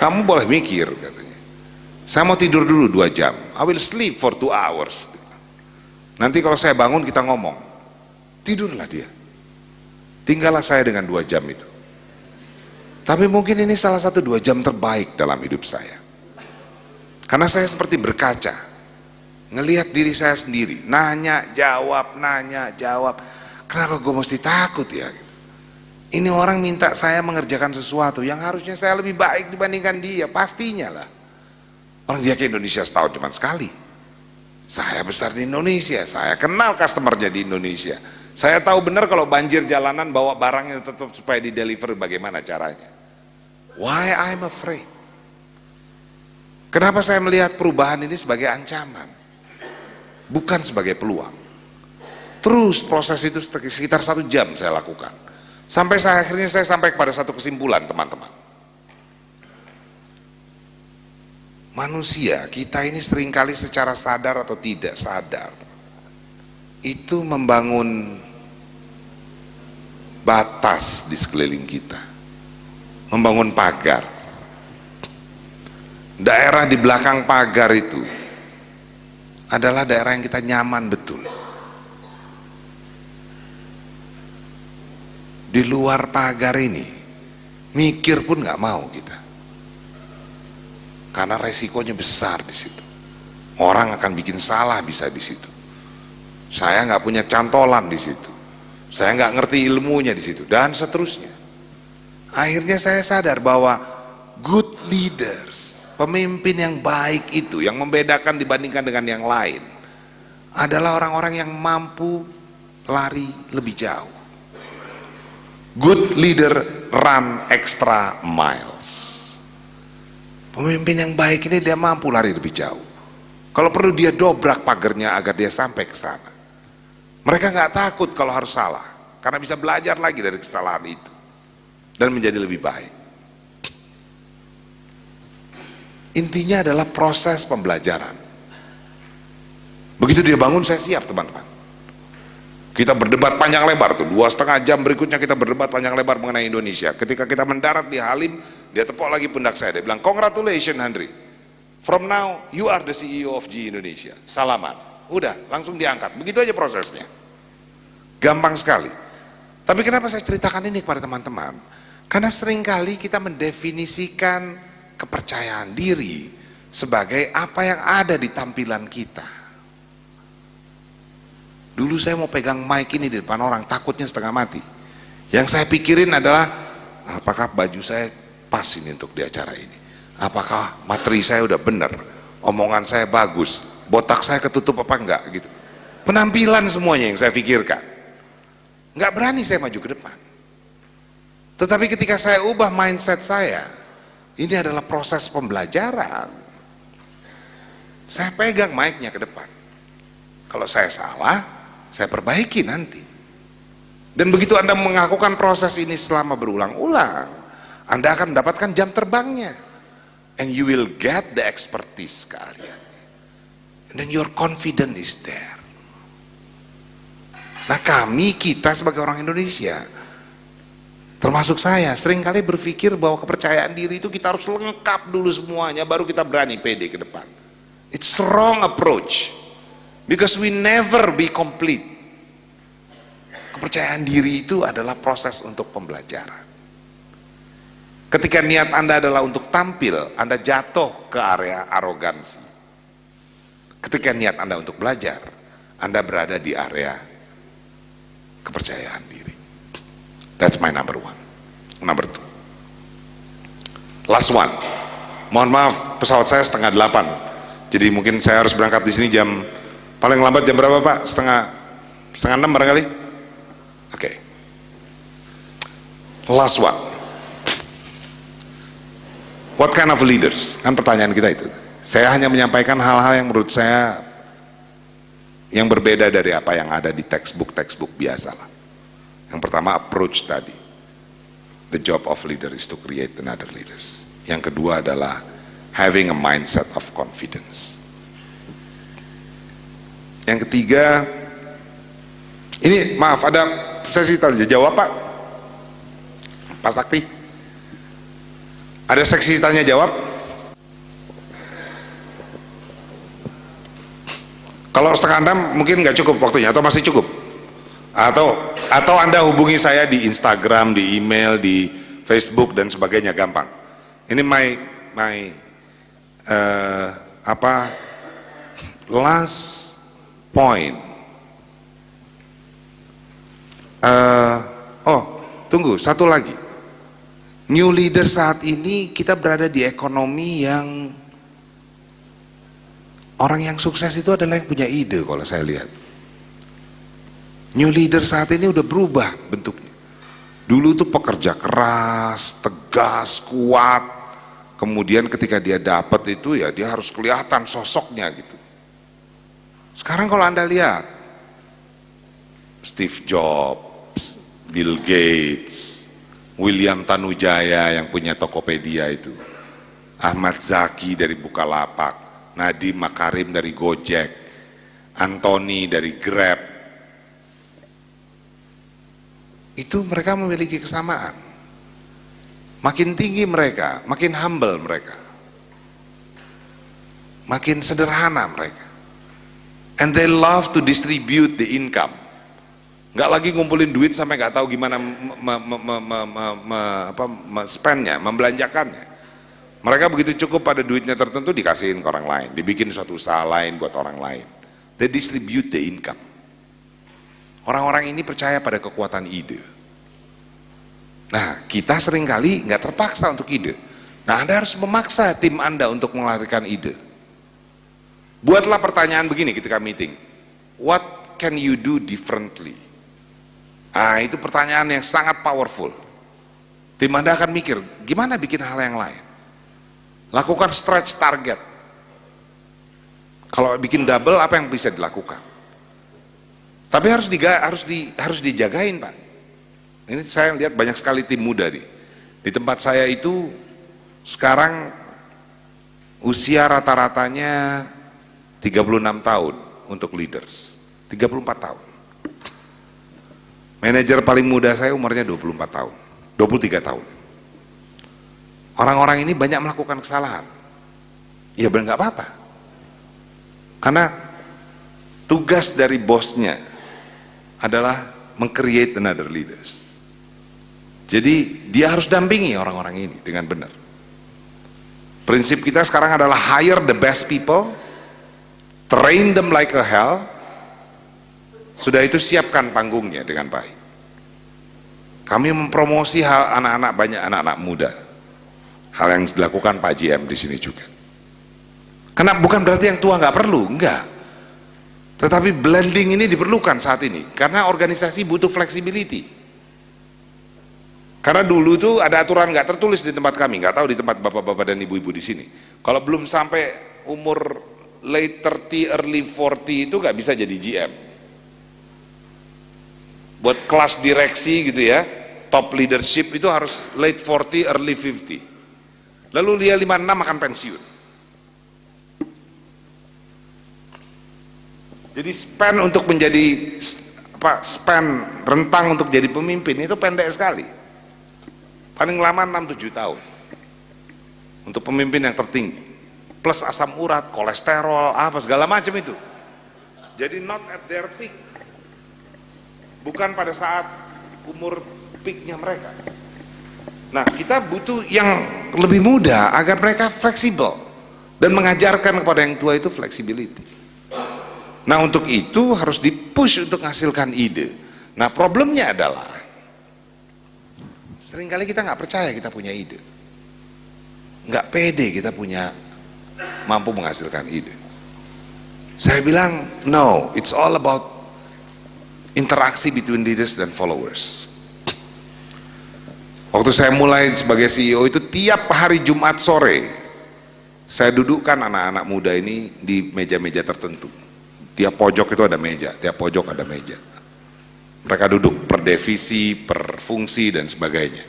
kamu boleh mikir katanya. Saya mau tidur dulu 2 jam. I will sleep for 2 hours. Nanti kalau saya bangun kita ngomong. Tidurlah dia. Tinggallah saya dengan 2 jam itu. Tapi mungkin ini salah satu 2 jam terbaik dalam hidup saya. Karena saya seperti berkaca, ngelihat diri saya sendiri, nanya jawab. Kenapa gue mesti takut ya? Ini orang minta saya mengerjakan sesuatu yang harusnya saya lebih baik dibandingkan dia, pastinya lah. Orang dia ke Indonesia setahun cuma sekali. Saya besar di Indonesia, saya kenal customernya di Indonesia. Saya tahu benar kalau banjir jalanan bawa barangnya tetap supaya di deliver bagaimana caranya. Why I'm afraid? Kenapa saya melihat perubahan ini sebagai ancaman? Bukan sebagai peluang. Terus proses itu sekitar 1 jam saya lakukan. Sampai akhirnya saya sampai kepada satu kesimpulan, teman-teman. Manusia, kita ini seringkali secara sadar atau tidak sadar, itu membangun batas di sekeliling kita. Membangun pagar. Daerah di belakang pagar itu adalah daerah yang kita nyaman betul. Di luar pagar ini mikir pun nggak mau kita, karena resikonya besar di situ. Orang akan bikin salah bisa di situ. Saya nggak punya cantolan di situ, saya nggak ngerti ilmunya di situ, dan seterusnya. Akhirnya saya sadar bahwa good leaders, pemimpin yang baik itu, yang membedakan dibandingkan dengan yang lain, adalah orang-orang yang mampu lari lebih jauh. Good leader run extra miles. Pemimpin yang baik ini dia mampu lari lebih jauh. Kalau perlu dia dobrak pagarnya agar dia sampai ke sana. Mereka nggak takut kalau harus salah, karena bisa belajar lagi dari kesalahan itu dan menjadi lebih baik. Intinya adalah proses pembelajaran. Begitu dia bangun, saya siap, teman-teman. Kita berdebat panjang lebar tuh, 2,5 jam berikutnya kita berdebat panjang lebar mengenai Indonesia. Ketika kita mendarat di Halim, dia tepuk lagi pundak saya, dia bilang, "Congratulations Henry, from now you are the CEO of GE Indonesia, salaman." Udah, langsung diangkat, begitu aja prosesnya. Gampang sekali. Tapi kenapa saya ceritakan ini kepada teman-teman? Karena seringkali kita mendefinisikan kepercayaan diri sebagai apa yang ada di tampilan kita. Dulu saya mau pegang mic ini di depan orang, takutnya setengah mati. Yang saya pikirin adalah, apakah baju saya pas ini untuk di acara ini? Apakah materi saya udah benar? Omongan saya bagus? Botak saya ketutup apa enggak? Gitu. Penampilan semuanya yang saya pikirkan. Nggak berani saya maju ke depan. Tetapi ketika saya ubah mindset saya, ini adalah proses pembelajaran. Saya pegang mic-nya ke depan. Kalau saya salah, saya perbaiki nanti. Dan begitu Anda melakukan proses ini selama berulang-ulang, Anda akan mendapatkan jam terbangnya. And you will get the expertise kalian. And then your confidence is there. Nah, kita sebagai orang Indonesia, termasuk saya, seringkali berpikir bahwa kepercayaan diri itu kita harus lengkap dulu semuanya, baru kita berani pede ke depan. It's wrong approach. Because we never be complete. Kepercayaan diri itu adalah proses untuk pembelajaran. Ketika niat Anda adalah untuk tampil, Anda jatuh ke area arogansi. Ketika niat Anda untuk belajar, Anda berada di area kepercayaan diri. That's my number 1. Number 2. Last one. Mohon maaf, pesawat saya 7:30. Jadi mungkin saya harus berangkat di sini jam paling lambat jam berapa, Pak? Setengah 6 barangkali? Oke. Last one. What kind of leaders? Kan pertanyaan kita itu. Saya hanya menyampaikan hal-hal yang menurut saya yang berbeda dari apa yang ada di textbook biasa lah. Yang pertama, approach tadi. The job of leader is to create another leaders. Yang kedua adalah having a mindset of confidence. Yang ketiga, ini maaf ada sesi tanya jawab, Pak. Pak Sakti. Ada seksi tanya jawab. Kalau 5:30 mungkin nggak cukup waktunya, atau masih cukup? Atau Anda hubungi saya di Instagram, di email, di Facebook dan sebagainya, gampang. Ini last point. Tunggu, satu lagi. New leader saat ini kita berada di ekonomi yang orang yang sukses itu adalah yang punya ide kalau saya lihat. New leader saat ini udah berubah bentuknya. Dulu tuh pekerja keras, tegas, kuat. Kemudian ketika dia dapat itu ya dia harus kelihatan sosoknya gitu. Sekarang kalau Anda lihat, Steve Jobs, Bill Gates, William Tanujaya yang punya Tokopedia itu, Ahmad Zaki dari Bukalapak, Nadiem Makarim dari Gojek, Anthony dari Grab. Itu mereka memiliki kesamaan. Makin tinggi mereka, makin humble mereka, makin sederhana mereka. And they love to distribute the income. Nggak lagi ngumpulin duit sampai nggak tahu gimana spendnya, membelanjakannya. Mereka begitu cukup pada duitnya tertentu dikasihin ke orang lain, dibikin suatu usaha lain buat orang lain. They distribute the income. Orang-orang ini percaya pada kekuatan ide. Nah, kita seringkali nggak terpaksa untuk ide. Nah, Anda harus memaksa tim Anda untuk melahirkan ide. Buatlah pertanyaan begini ketika meeting. What can you do differently? Ah, itu pertanyaan yang sangat powerful. Tim Anda akan mikir, gimana bikin hal yang lain? Lakukan stretch target. Kalau bikin double, apa yang bisa dilakukan? Tapi harus dijagain, Pak. Ini saya lihat banyak sekali tim muda di tempat saya itu sekarang usia rata-ratanya 36 tahun untuk leaders, 34 tahun. Manajer paling muda saya umurnya 24 tahun, 23 tahun. Orang-orang ini banyak melakukan kesalahan. Ya benar, nggak apa-apa. Karena tugas dari bosnya adalah meng-create another leaders. Jadi dia harus dampingi orang-orang ini dengan benar. Prinsip kita sekarang adalah hire the best people, train them like a hell, sudah itu siapkan panggungnya dengan baik. Kami mempromosi anak-anak, banyak anak-anak muda. Hal yang dilakukan Pak GM di sini juga. Karena bukan berarti yang tua nggak perlu, enggak. Tetapi blending ini diperlukan saat ini, karena organisasi butuh flexibility. Karena dulu tuh ada aturan nggak tertulis di tempat kami, nggak tahu di tempat bapak-bapak dan ibu-ibu di sini. Kalau belum sampai umur late 30, early 40 itu nggak bisa jadi GM. Buat kelas direksi gitu ya, top leadership itu harus late 40, early 50. Lalu dia 56 akan pensiun. Jadi span untuk menjadi rentang untuk jadi pemimpin itu pendek sekali. Paling lama 6-7 tahun. Untuk pemimpin yang tertinggi. Plus asam urat, kolesterol, apa segala macam itu. Jadi not at their peak. Bukan pada saat umur peaknya mereka. Nah, kita butuh yang lebih muda agar mereka fleksibel dan mengajarkan kepada yang tua itu flexibility. Nah, untuk itu harus dipush untuk menghasilkan ide. Nah, problemnya adalah seringkali kita nggak percaya kita punya ide, nggak pede kita mampu menghasilkan ide. Saya bilang no, it's all about interaksi between leaders dan followers. Waktu saya mulai sebagai CEO itu tiap hari Jumat sore saya dudukkan anak-anak muda ini di meja-meja tertentu. Tiap pojok itu ada meja, tiap pojok ada meja. Mereka duduk per divisi, per fungsi dan sebagainya.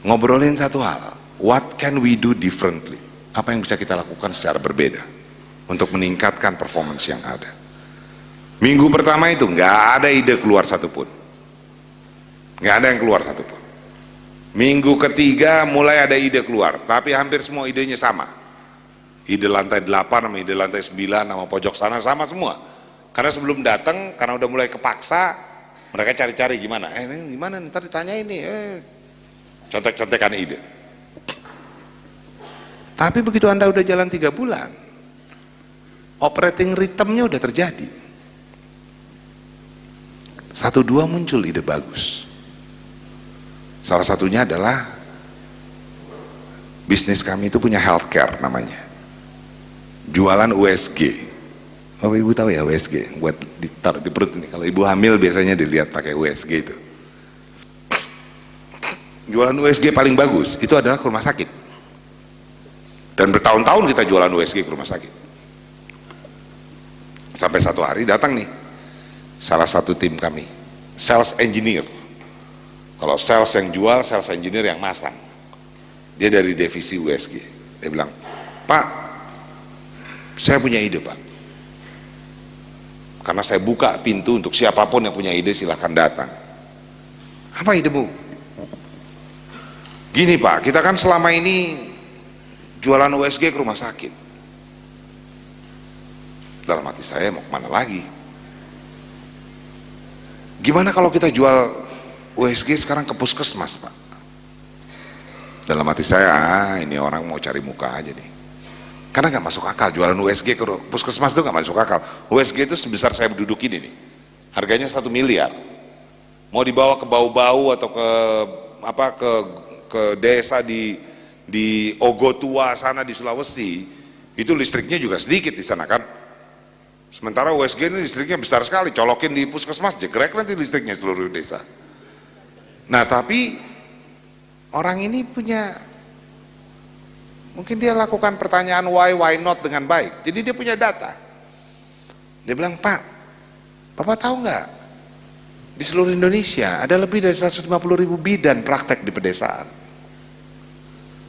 Ngobrolin satu hal, what can we do differently? Apa yang bisa kita lakukan secara berbeda untuk meningkatkan performance yang ada. Minggu pertama itu nggak ada ide keluar satupun, nggak ada yang keluar satupun. Minggu ketiga mulai ada ide keluar, tapi hampir semua idenya sama. Ide lantai 8 sama ide lantai 9 sama pojok sana sama semua. Karena sebelum datang, karena udah mulai kepaksa, mereka cari-cari gimana. Ini gimana? Ntar ditanya ini. Contek-contekan ide. Tapi begitu Anda udah jalan 3 bulan, operating rhythm-nya udah terjadi. 1-2 muncul ide bagus. Salah satunya adalah bisnis kami itu punya healthcare namanya. Jualan USG. Oh, ibu tahu ya USG? Buat ditaruh di perut ini. Kalau ibu hamil biasanya dilihat pakai USG itu. Jualan USG paling bagus itu adalah ke rumah sakit. Dan bertahun-tahun kita jualan USG ke rumah sakit. Sampai satu hari datang nih salah satu tim kami, sales engineer. Kalau sales yang jual, sales engineer yang masang. Dia dari divisi USG. Dia bilang, Pak, saya punya ide Pak. Karena saya buka pintu untuk siapapun yang punya ide silahkan datang. Apa idemu? Gini Pak, kita kan selama ini jualan USG ke rumah sakit. Dalam hati saya mau kemana lagi? Gimana kalau kita jual USG sekarang ke puskesmas Pak? Dalam hati saya, ini orang mau cari muka aja nih. Karena nggak masuk akal jualan USG ke puskesmas itu nggak masuk akal. USG itu sebesar saya duduk ini nih, harganya 1 miliar. Mau dibawa ke Bau-Bau atau ke desa di Ogotua sana di Sulawesi, itu listriknya juga sedikit di sana kan. Sementara USG ini listriknya besar sekali, colokin di puskesmas jegrek nanti listriknya seluruh desa. Nah tapi orang ini punya, mungkin dia lakukan pertanyaan why not dengan baik. Jadi dia punya data. Dia bilang, Pak, Bapak tahu nggak? Di seluruh Indonesia ada lebih dari 150.000 bidan praktek di pedesaan.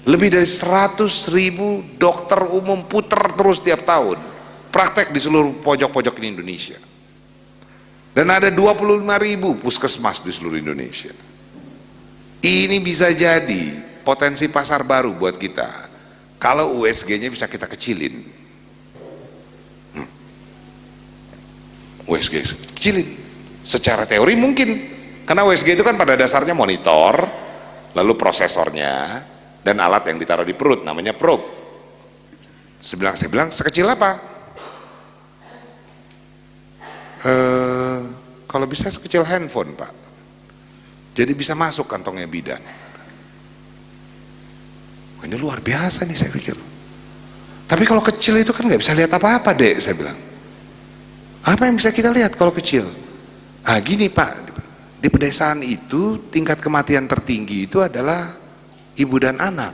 Lebih dari 100.000 dokter umum puter terus tiap tahun. Praktek di seluruh pojok-pojok di Indonesia. Dan ada 25.000 puskesmas di seluruh Indonesia. Ini bisa jadi potensi pasar baru buat kita. Kalau USG-nya bisa kita kecilin. USG kecilin. Secara teori mungkin. Karena USG itu kan pada dasarnya monitor, lalu prosesornya, dan alat yang ditaruh di perut, namanya probe. Saya bilang, sekecil apa? Kalau bisa sekecil handphone Pak. Jadi bisa masuk kantongnya bidan. Ini luar biasa nih saya pikir. Tapi kalau kecil itu kan nggak bisa lihat apa-apa dek, saya bilang. Apa yang bisa kita lihat kalau kecil? Ah gini Pak, di pedesaan itu tingkat kematian tertinggi itu adalah ibu dan anak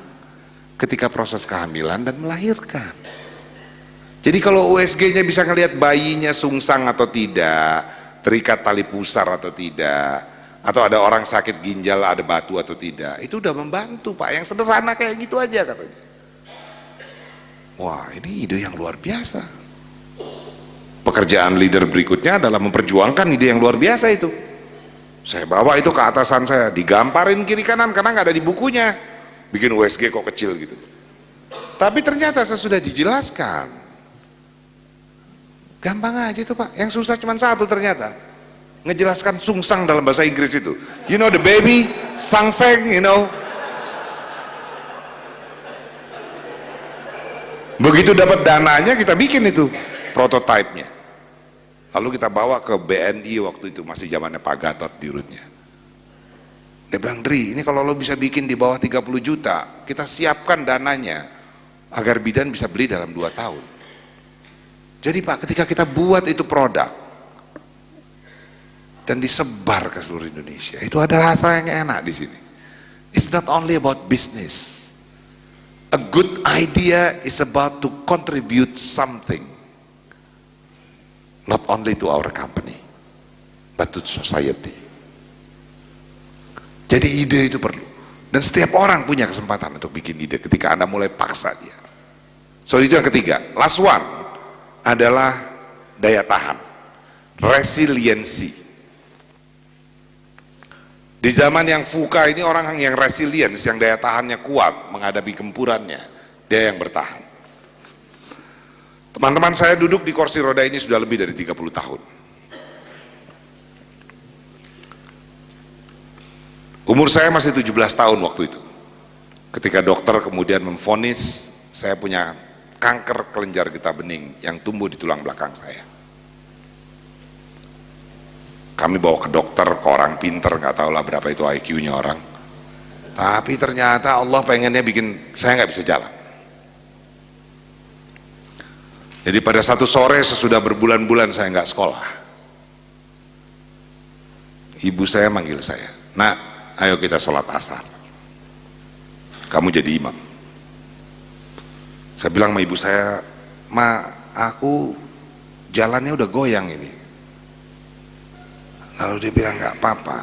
ketika proses kehamilan dan melahirkan. Jadi kalau USG-nya bisa ngelihat bayinya sungsang atau tidak, terikat tali pusar atau tidak, atau ada orang sakit ginjal ada batu atau tidak, itu udah membantu Pak. Yang sederhana kayak gitu aja katanya. Wah ini ide yang luar biasa. Pekerjaan leader berikutnya adalah memperjuangkan ide yang luar biasa itu. Saya bawa itu ke atasan saya, digamparin kiri kanan karena nggak ada di bukunya. Bikin USG kok kecil gitu. Tapi ternyata saya sudah dijelaskan. Gampang aja itu Pak, yang susah cuma satu ternyata. Ngejelaskan sungsang dalam bahasa Inggris itu. You know the baby, sangseng, you know. Begitu dapat dananya kita bikin itu prototipenya. Lalu kita bawa ke BNI waktu itu, masih zamannya Pak Gatot dirutnya. Dia bilang, Dri, ini kalau lo bisa bikin di bawah 30 juta, kita siapkan dananya agar bidan bisa beli dalam 2 tahun. Jadi Pak, ketika kita buat itu produk dan disebar ke seluruh Indonesia, itu ada rasa yang enak di sini. It's not only about business. A good idea is about to contribute something, not only to our company, but to society. Jadi ide itu perlu. Dan setiap orang punya kesempatan untuk bikin ide ketika Anda mulai paksa dia. So itu yang ketiga. Last one adalah daya tahan, resiliensi. Di zaman yang VUCA ini orang yang resilience, yang daya tahannya kuat menghadapi gempurannya, dia yang bertahan. Teman-teman saya duduk di kursi roda ini sudah lebih dari 30 tahun. Umur saya masih 17 tahun waktu itu. Ketika dokter kemudian memvonis saya punya kanker kelenjar getah bening yang tumbuh di tulang belakang saya. Kami bawa ke dokter, ke orang pinter, nggak tahu lah berapa itu IQ-nya orang. Tapi ternyata Allah pengennya bikin saya nggak bisa jalan. Jadi pada satu sore sesudah berbulan-bulan saya nggak sekolah, ibu saya manggil saya, nak, ayo kita sholat asar. Kamu jadi imam. Saya bilang sama ibu saya, ma, aku jalannya udah goyang ini. Lalu dia bilang, nggak apa-apa,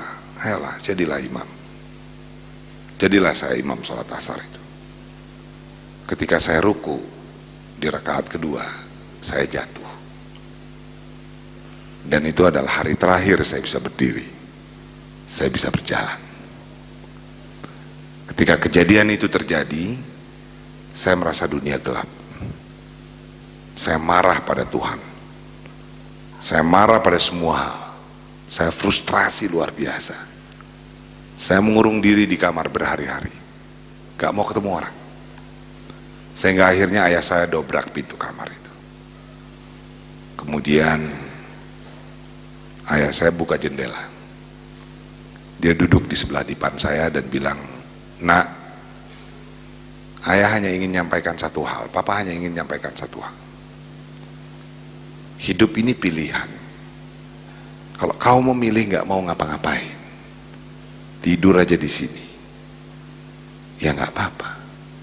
ayolah jadilah imam. Jadilah saya imam sholat asar itu. Ketika saya ruku di rakaat kedua, saya jatuh. Dan itu adalah hari terakhir saya bisa berdiri, saya bisa berjalan. Ketika kejadian itu terjadi, saya merasa dunia gelap. Saya marah pada Tuhan. Saya marah pada semua hal. Saya frustrasi luar biasa. Saya mengurung diri di kamar berhari-hari, gak mau ketemu orang. Sehingga akhirnya ayah saya dobrak pintu kamar itu. Kemudian ayah saya buka jendela. Dia duduk di sebelah dipan saya dan bilang, "Nak, ayah hanya ingin menyampaikan satu hal, papa hanya ingin menyampaikan satu hal. Hidup ini pilihan. Kalau kau memilih gak mau ngapa-ngapain, tidur aja di sini, ya nggak apa-apa.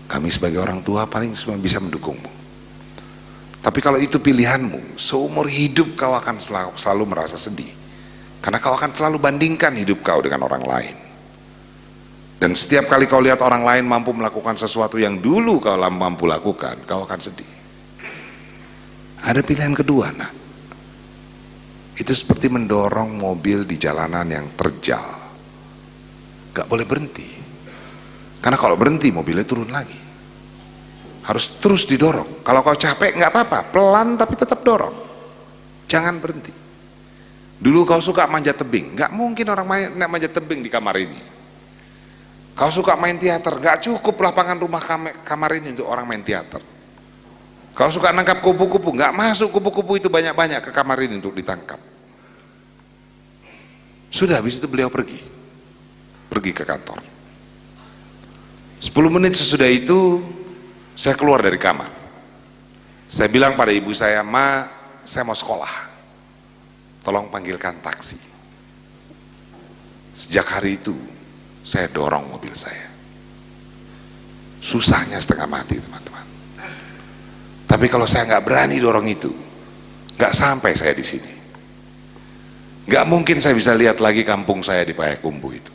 Kami sebagai orang tua paling cuma bisa mendukungmu. Tapi kalau itu pilihanmu, seumur hidup kau akan selalu merasa sedih, karena kau akan selalu bandingkan hidup kau dengan orang lain. Dan setiap kali kau lihat orang lain mampu melakukan sesuatu yang dulu kau mampu lakukan, kau akan sedih. Ada pilihan kedua, nak. Itu seperti mendorong mobil di jalanan yang terjal. Gak boleh berhenti, karena kalau berhenti mobilnya turun lagi. Harus terus didorong. Kalau kau capek nggak apa-apa, pelan tapi tetap dorong, jangan berhenti. Dulu kau suka manjat tebing, nggak mungkin orang manjat tebing di kamar ini. Kau suka main teater, nggak cukup lapangan rumah kamar ini untuk orang main teater. Kau suka nangkap kupu-kupu, nggak masuk kupu-kupu itu banyak-banyak ke kamar ini untuk ditangkap. Sudah, habis itu beliau pergi ke kantor. 10 menit sesudah itu saya keluar dari kamar. Saya bilang pada ibu saya, "Ma, saya mau sekolah, tolong panggilkan taksi." Sejak hari itu saya dorong mobil saya. Susahnya setengah mati, teman-teman. Tapi kalau saya nggak berani dorong itu, nggak sampai saya di sini. Nggak mungkin saya bisa lihat lagi kampung saya di Payakumbuh itu.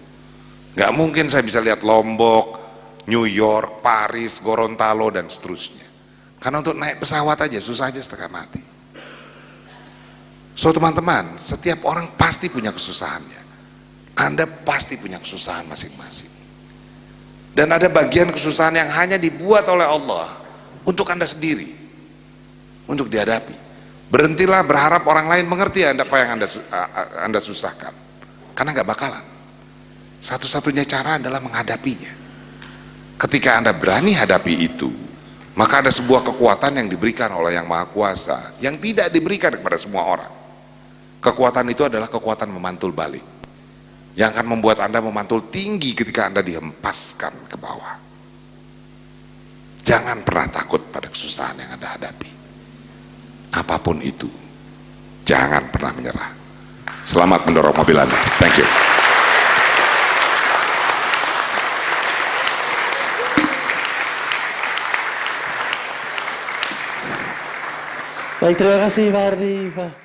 Nggak mungkin saya bisa lihat Lombok, New York, Paris, Gorontalo, dan seterusnya. Karena untuk naik pesawat aja susah aja setengah mati. So teman-teman, setiap orang pasti punya kesusahannya. Anda pasti punya kesusahan masing-masing. Dan ada bagian kesusahan yang hanya dibuat oleh Allah untuk Anda sendiri, untuk dihadapi. Berhentilah berharap orang lain mengerti apa yang Anda susahkan, karena nggak bakalan. Satu-satunya cara adalah menghadapinya. Ketika Anda berani hadapi itu, maka ada sebuah kekuatan yang diberikan oleh Yang Maha Kuasa yang tidak diberikan kepada semua orang. Kekuatan itu adalah kekuatan memantul balik, yang akan membuat Anda memantul tinggi ketika Anda dihempaskan ke bawah. Jangan pernah takut pada kesusahan yang Anda hadapi. Apapun itu, jangan pernah menyerah. Selamat mendorong mobil Anda. Thank you. Baik, terima kasih Pak Ardi. Pak.